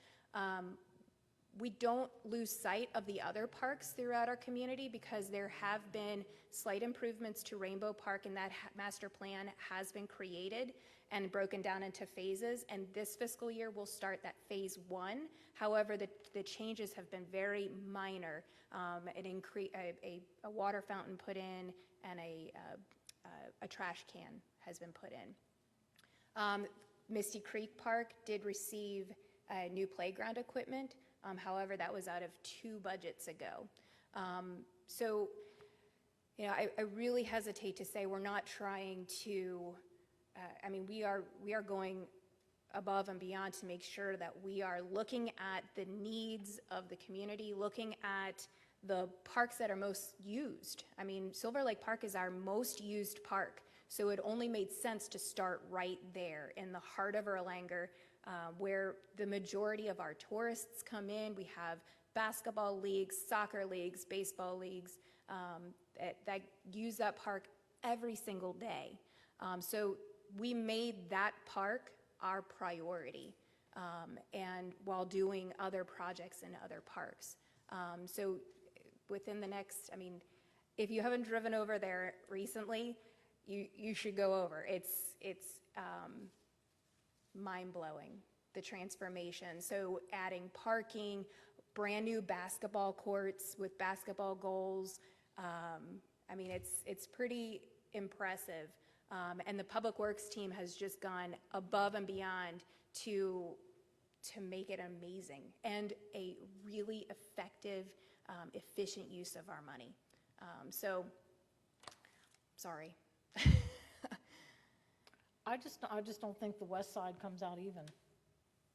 We don't lose sight of the other parks throughout our community because there have been slight improvements to Rainbow Park, and that master plan has been created and broken down into phases, and this fiscal year we'll start that phase 1. However, the changes have been very minor. A water fountain put in, and a trash can has been put in. Misty Creek Park did receive new playground equipment. However, that was out of 2 budgets ago. So, you know, I really hesitate to say we're not trying to, I mean, we are going above and beyond to make sure that we are looking at the needs of the community, looking at the parks that are most used. I mean, Silver Lake Park is our most used park, so it only made sense to start right there in the heart of Erlanger, where the majority of our tourists come in. We have basketball leagues, soccer leagues, baseball leagues that use that park every single day. So we made that park our priority, and while doing other projects in other parks. So within the next, I mean, if you haven't driven over there recently, you should go over. It's mind-blowing, the transformation. So adding parking, brand new basketball courts with basketball goals. I mean, it's pretty impressive. And the Public Works team has just gone above and beyond to make it amazing and a really effective, efficient use of our money. So, sorry. I just don't think the west side comes out even.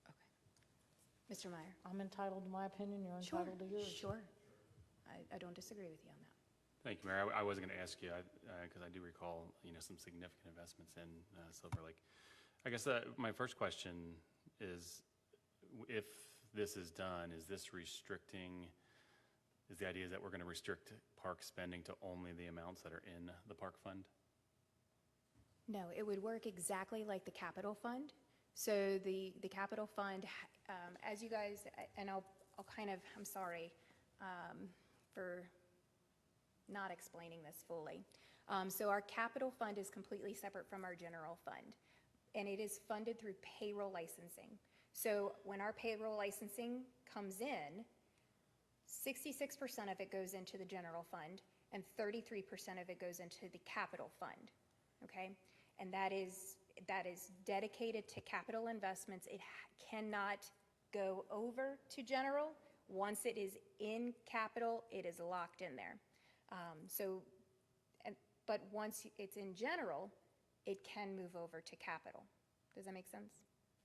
Okay. Mr. Meyer. I'm entitled to my opinion, you're entitled to yours. Sure. I don't disagree with you on that. Thank you, Mayor. I was going to ask you, because I do recall, some significant investments in Silver Lake. I guess my first question is, if this is done, is the idea that we're going to restrict park spending to only the amounts that are in the park fund? No, it would work exactly like the capital fund. So the capital fund, as you guys, and I'll kind of, I'm sorry for not explaining this fully. So our capital fund is completely separate from our general fund, and it is funded through payroll licensing. So when our payroll licensing comes in, 66% of it goes into the general fund, and 33% of it goes into the capital fund, okay? And that is dedicated to capital investments. It cannot go over to general. Once it is in capital, it is locked in there. But once it's in general, it can move over to capital. Does that make sense?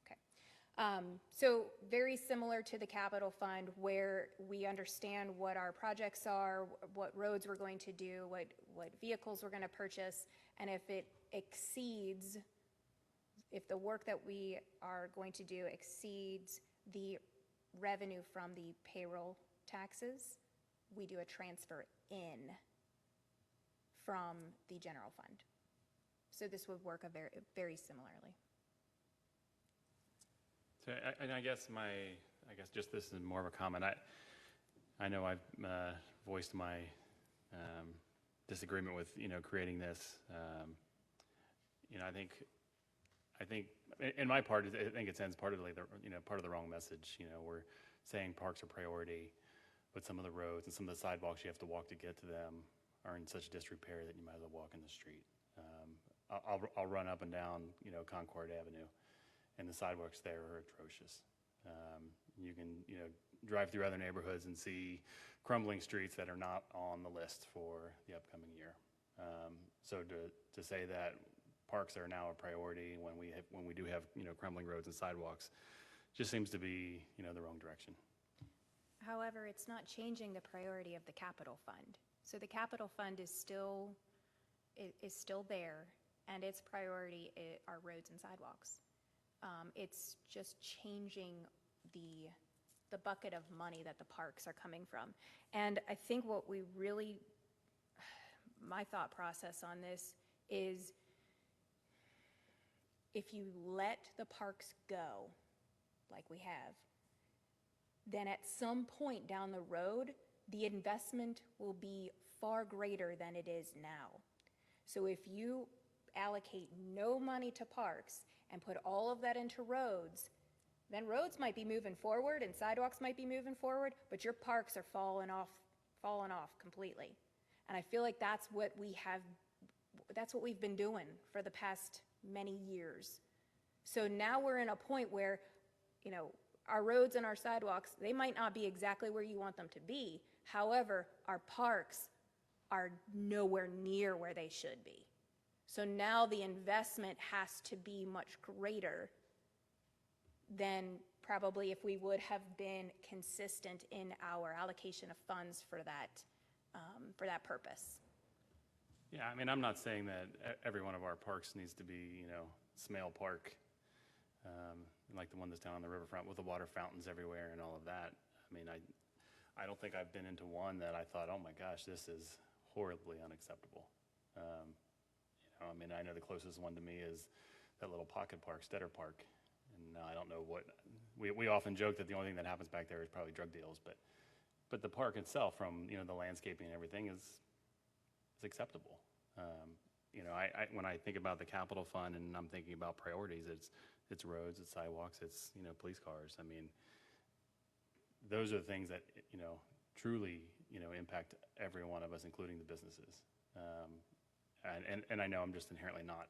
Okay. So very similar to the capital fund, where we understand what our projects are, what roads we're going to do, what vehicles we're going to purchase, and if it exceeds, if the work that we are going to do exceeds the revenue from the payroll taxes, we do a transfer in from the general fund. So this would work very similarly. So, and I guess just this is more of a comment. I know I've voiced my disagreement with creating this. I think in my part, I think it sends part of the wrong message. We're saying parks are priority, but some of the roads and some of the sidewalks you have to walk to get to them are in such disrepair that you might as well walk in the street. I'll run up and down Concord Avenue, and the sidewalks there are atrocious. You can drive through other neighborhoods and see crumbling streets that are not on the list for the upcoming year. So to say that parks are now a priority when we do have crumbling roads and sidewalks just seems to be the wrong direction. However, it's not changing the priority of the capital fund. So the capital fund is still there, and its priority are roads and sidewalks. It's just changing the bucket of money that the parks are coming from. And I think what we really, my thought process on this is, if you let the parks go, like we have, then at some point down the road, the investment will be far greater than it is now. So if you allocate no money to parks and put all of that into roads, then roads might be moving forward and sidewalks might be moving forward, but your parks are falling off completely. And I feel like that's what we've been doing for the past many years. So now we're in a point where, our roads and our sidewalks, they might not be exactly where you want them to be. However, our parks are nowhere near where they should be. So now the investment has to be much greater than probably if we would have been consistent in our allocation of funds for that purpose. Yeah, I mean, I'm not saying that every one of our parks needs to be, Smale Park, like the one that's down on the riverfront with the water fountains everywhere and all of that. I mean, I don't think I've been into one that I thought, oh my gosh, this is horribly unacceptable. I mean, I know the closest one to me is that little pocket park, Stetter Park. And I don't know what, we often joke that the only thing that happens back there is probably drug deals, but the park itself, from, the landscaping and everything is acceptable. When I think about the capital fund and I'm thinking about priorities, it's roads, it's sidewalks, it's, police cars. I mean, those are the things that, truly, impact every one of us, including the businesses. And I know I'm just inherently not,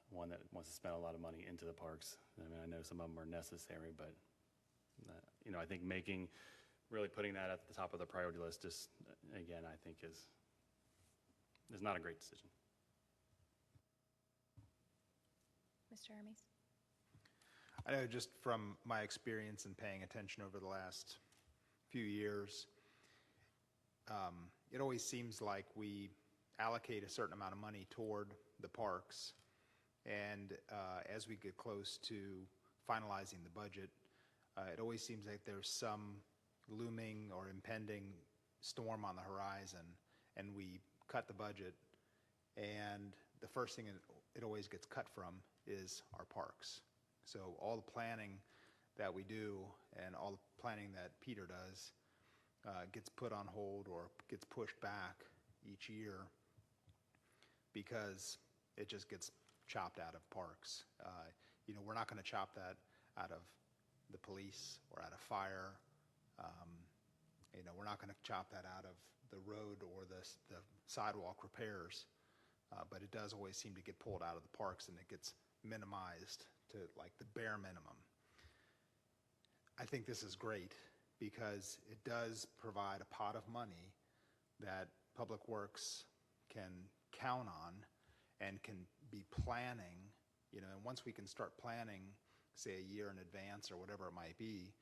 one that wants to spend a lot of money into the parks. I mean, I know some of them are necessary, but, I think really putting that at the top of the priority list just, again, I think is not a great decision. Mr. Hermes? I know just from my experience and paying attention over the last few years, it always seems like we allocate a certain amount of money toward the parks, and as we get close to finalizing the budget, it always seems like there's some looming or impending storm on the horizon, and we cut the budget, and the first thing it always gets cut from is our parks. So all the planning that we do and all the planning that Peter does gets put on hold or gets pushed back each year because it just gets chopped out of parks. We're not going to chop that out of the police or out of fire. We're not going to chop that out of the road or the sidewalk repairs, but it does always seem to get pulled out of the parks, and it gets minimized to like the bare minimum. I think this is great because it does provide a pot of money that Public Works can count on and can be planning, and once we can start planning, say a year in advance or whatever it might be,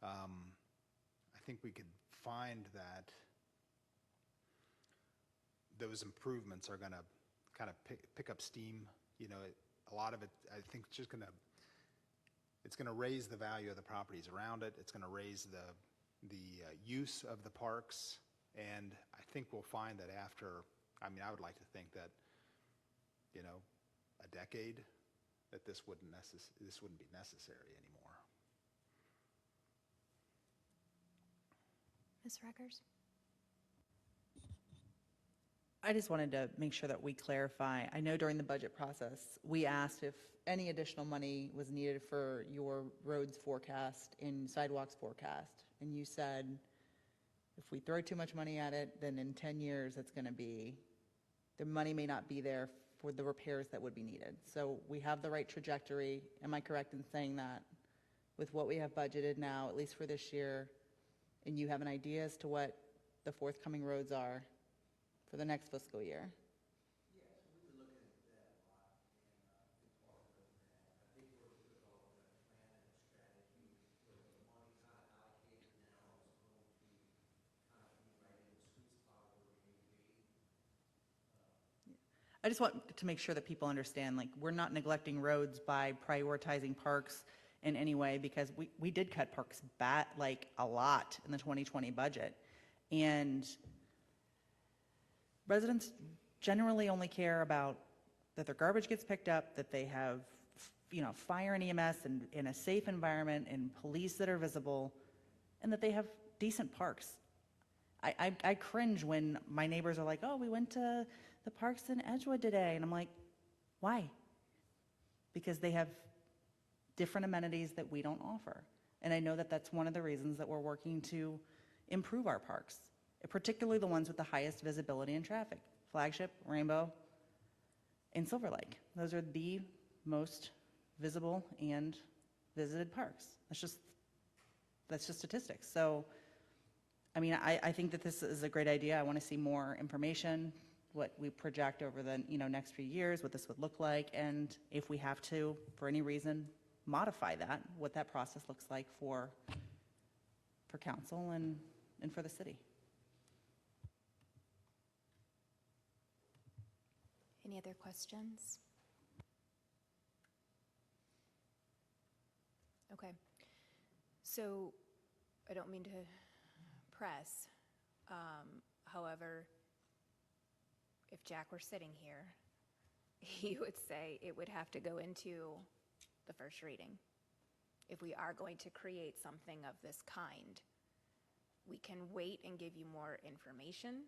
I think we could find that those improvements are going to kind of pick up steam. A lot of it, I think, it's going to raise the value of the properties around it. It's going to raise the use of the parks, and I think we'll find that after, I would like to think that, a decade, that this wouldn't be necessary anymore. Ms. Reckers? I just wanted to make sure that we clarify. I know during the budget process, we asked if any additional money was needed for your roads forecast and sidewalks forecast. And you said, if we throw too much money at it, then in 10 years, the money may not be there for the repairs that would be needed. So we have the right trajectory. Am I correct in saying that with what we have budgeted now, at least for this year, and you have an idea as to what the forthcoming roads are for the next fiscal year? Yes, we've been looking at that a lot, and in part of that, I think we're developing a plan and a strategy where the money kind of allocated now is going to kind of be right in the sweet spot where we need to be. I just want to make sure that people understand, like, we're not neglecting roads by prioritizing parks in any way, because we did cut parks back like a lot in the 2020 budget. And residents generally only care about that their garbage gets picked up, that they have, fire and EMS and in a safe environment and police that are visible, and that they have decent parks. I cringe when my neighbors are like, oh, we went to the parks in Edgewood today. And I'm like, why? Because they have different amenities that we don't offer. And I know that that's one of the reasons that we're working to improve our parks, particularly the ones with the highest visibility and traffic. Flagship, Rainbow, and Silver Lake. Those are the most visible and visited parks. That's just statistics. So, I mean, I think that this is a great idea. I want to see more information, what we project over the, next few years, what this would look like, and if we have to, for any reason, modify that, what that process looks like for council and for the city. Any other questions? Okay. So I don't mean to press. However, if Jack were sitting here, he would say it would have to go into the first reading. If we are going to create something of this kind, we can wait and give you more information,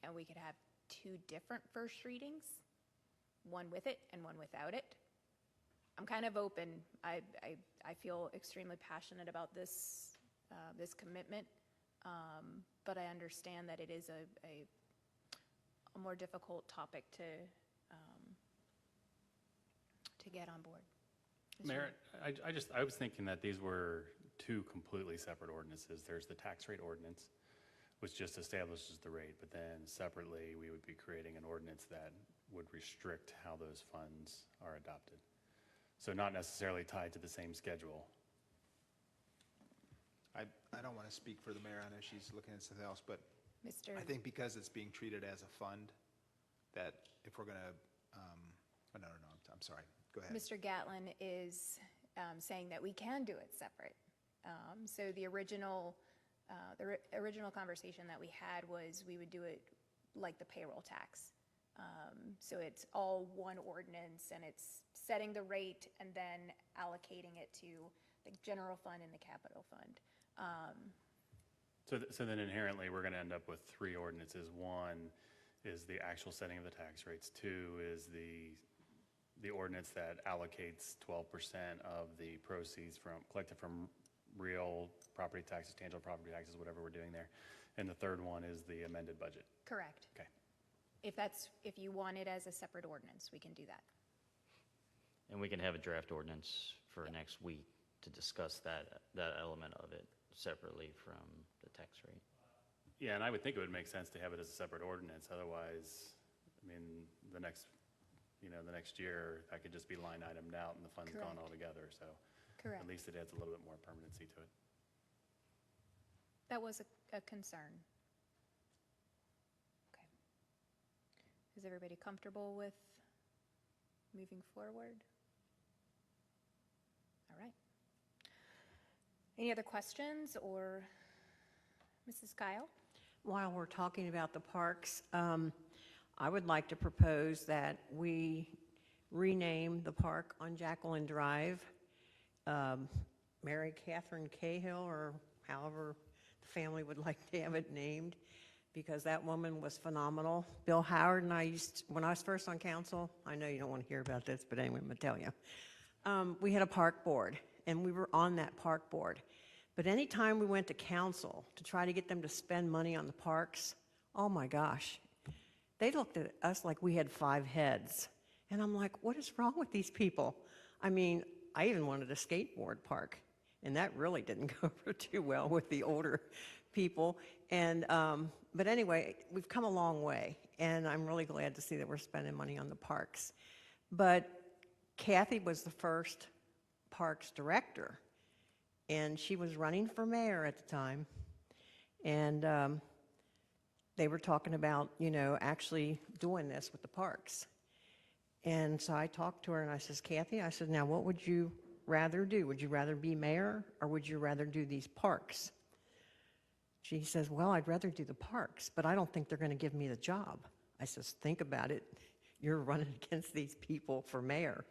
and we could have 2 different first readings, one with it and one without it. I'm kind of open. I feel extremely passionate about this commitment, but I understand that it is a more difficult topic to get on board. Mayor, I was thinking that these were 2 completely separate ordinances. There's the tax rate ordinance, which just establishes the rate, but then separately, we would be creating an ordinance that would restrict how those funds are adopted. So not necessarily tied to the same schedule. I don't want to speak for the mayor. I know she's looking at something else, but Mr. I think because it's being treated as a fund, that if we're going to, no, I'm sorry. Go ahead. Mr. Gatlin is saying that we can do it separate. So the original conversation that we had was we would do it like the payroll tax. So it's all one ordinance, and it's setting the rate and then allocating it to the general fund and the capital fund. So then inherently, we're going to end up with 3 ordinances. 1 is the actual setting of the tax rates. 2 is the ordinance that allocates 12% of the proceeds collected from real property taxes, tangible property taxes, whatever we're doing there. And the 3rd one is the amended budget. Correct. Okay. If you want it as a separate ordinance, we can do that. And we can have a draft ordinance for next week to discuss that element of it separately from the tax rate. Yeah, and I would think it would make sense to have it as a separate ordinance. Otherwise, I mean, the next year, that could just be line itemed out and the fund's gone Correct. altogether. So Correct. at least it adds a little bit more permanency to it. That was a concern. Okay. Is everybody comfortable with moving forward? All right. Any other questions, or Mrs. Kyle? While we're talking about the parks, I would like to propose that we rename the park on Jacqueline Drive, Mary Catherine Cahill, or however the family would like to have it named, because that woman was phenomenal. Bill Howard and I when I was first on council, I know you don't want to hear about this, but anyway, I'm going to tell you. We had a park board, and we were on that park board. But anytime we went to council to try to get them to spend money on the parks, oh my gosh, they looked at us like we had 5 heads. And I'm like, what is wrong with these people? I mean, I even wanted a skateboard park, and that really didn't go over too well with the older people. And but anyway, we've come a long way, and I'm really glad to see that we're spending money on the parks. But Kathy was the first parks director, and she was running for mayor at the time. And they were talking about, actually doing this with the parks. And so I talked to her, and I says, Kathy, I said, now what would you rather do? Would you rather be mayor, or would you rather do these parks? She says, well, I'd rather do the parks, but I don't think they're going to give me the job. I says, think about it. You're running against these people for mayor.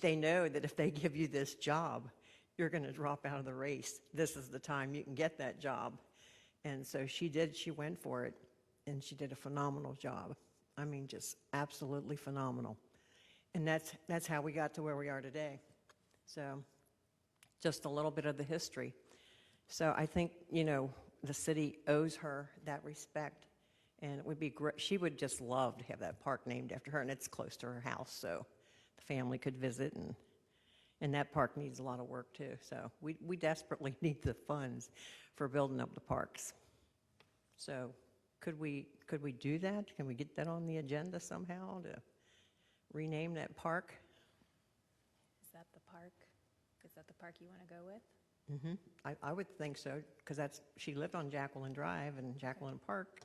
They know that if they give you this job, you're going to drop out of the race. This is the time you can get that job. And so she did. She went for it, and she did a phenomenal job. I mean, just absolutely phenomenal. And that's how we got to where we are today. So just a little bit of the history. So I think, the city owes her that respect, and it would be great. She would just love to have that park named after her, and it's close to her house, so the family could visit and, And that park needs a lot of work too, so we desperately need the funds for building up the parks. So could we do that? Can we get that on the agenda somehow to rename that park? Is that the park? Is that the park you want to go with? I would think so, because she lived on Jacqueline Drive and Jacqueline Park,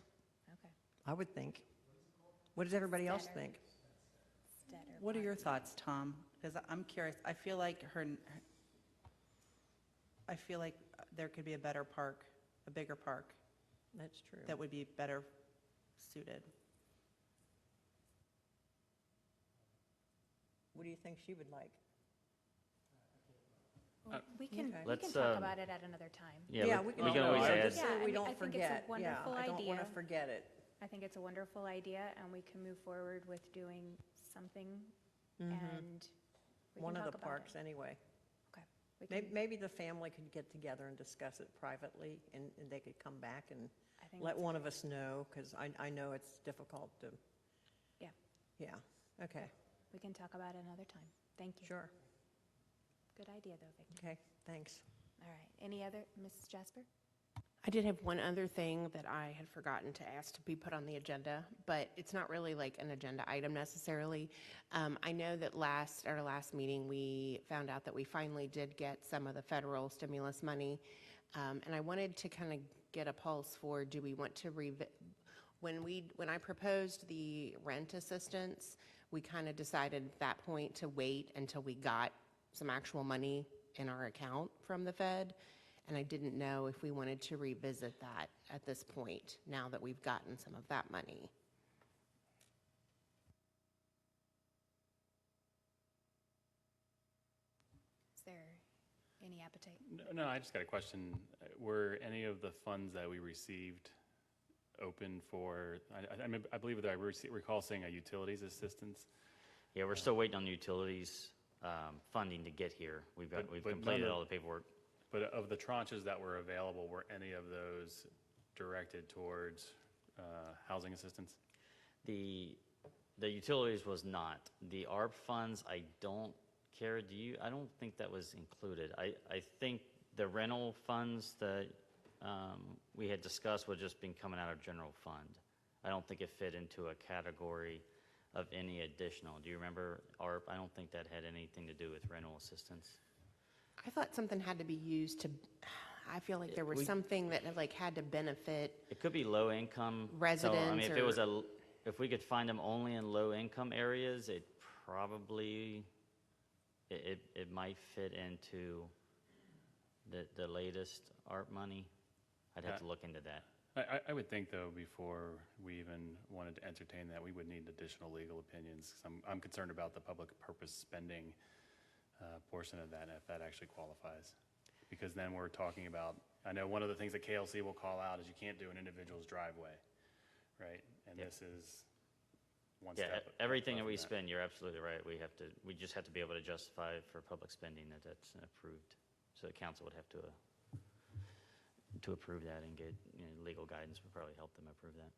Okay. I would think. What does everybody else Stetter. think? Stetter What are Park. your thoughts, Tom? Because I'm curious, I feel like there could be a better park, a bigger park That's true. that would be better suited. What do you think she would like? Well, we can Okay. Let's, talk about it at another time. Yeah, we we can can always I add. just so Yeah, I we mean, don't I think it's a forget. wonderful Yeah, I don't want to idea. forget it. I think it's a wonderful idea, and we can move forward with doing something, and we One can of talk the about parks it. anyway. Okay. We can- Maybe the family could get together and discuss it privately, and they could come back and I think let that's- one of us know, because I know it's difficult to, Yeah, yeah, okay, we can talk about it another time. Thank you. sure, Good idea, though, Vicki. okay, thanks. All right. Any other, Mrs. Jasper? I did have one other thing that I had forgotten to ask to be put on the agenda, but it's not really like an agenda item necessarily. I know that at our last meeting, we found out that we finally did get some of the federal stimulus money. And I wanted to kind of get a pulse for, do we want to when I proposed the rent assistance, we kind of decided at that point to wait until we got some actual money in our account from the Fed. And I didn't know if we wanted to revisit that at this point, now that we've gotten some of that money. Is there any appetite? No, I just got a question. Were any of the funds that we received open for, I believe that I recall seeing a utilities assistance? Yeah, we're still waiting on the utilities funding to get here. We've But completed none of- all the paperwork. But of the tranches that were available, were any of those directed towards housing assistance? The utilities was not. The ARP funds, I don't care, I don't think that was included. I think the rental funds that we had discussed would just been coming out of general fund. I don't think it fit into a category of any additional. Do you remember ARP? I don't think that had anything to do with rental assistance. I thought something had to be used to, I feel like there was something that like had to benefit. It could be low income. Residents So, I mean, if it was or- if we could find them only in low income areas, it probably, it might fit into the latest ARP money. I'd have to look into that. I would think, though, before we even wanted to entertain that, we would need additional legal opinions. 'Cause I'm concerned about the public purpose spending portion of that, and if that actually qualifies. Because then we're talking about, I know one of the things that KLC will call out is you can't do an individual's driveway, right? And Yeah. this is one Yeah, step. everything that above we spend, you're absolutely right. We just have to be able to justify for public spending that's approved. So the council would have to approve that and get, legal guidance would probably help them approve that.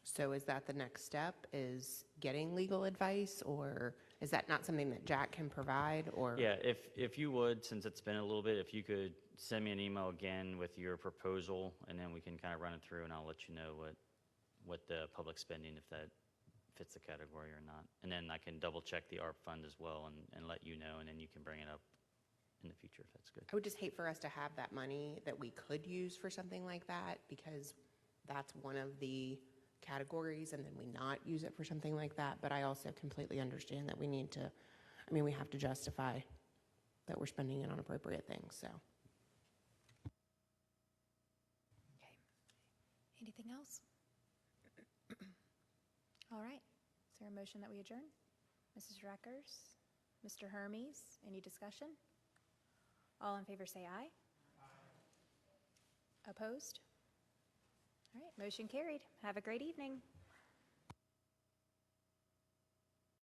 So is that the next step, is getting legal advice, or is that not something that Jack can provide, or? Yeah, if you would, since it's been a little bit, if you could send me an email again with your proposal, and then we can kind of run it through, and I'll let you know what the public spending, if that fits the category or not. And then I can double check the ARP fund as well and let you know, and then you can bring it up in the future if that's good. I would just hate for us to have that money that we could use for something like that, because that's one of the categories, and then we not use it for something like that. But I also completely understand that we need to, we have to justify that we're spending it on appropriate things, so. Okay. Anything else? All right. Is there a motion that we adjourn? Mrs. Reckers? Mr. Hermes? Any discussion? All in favor say aye. Opposed? All right, motion carried. Have a great evening.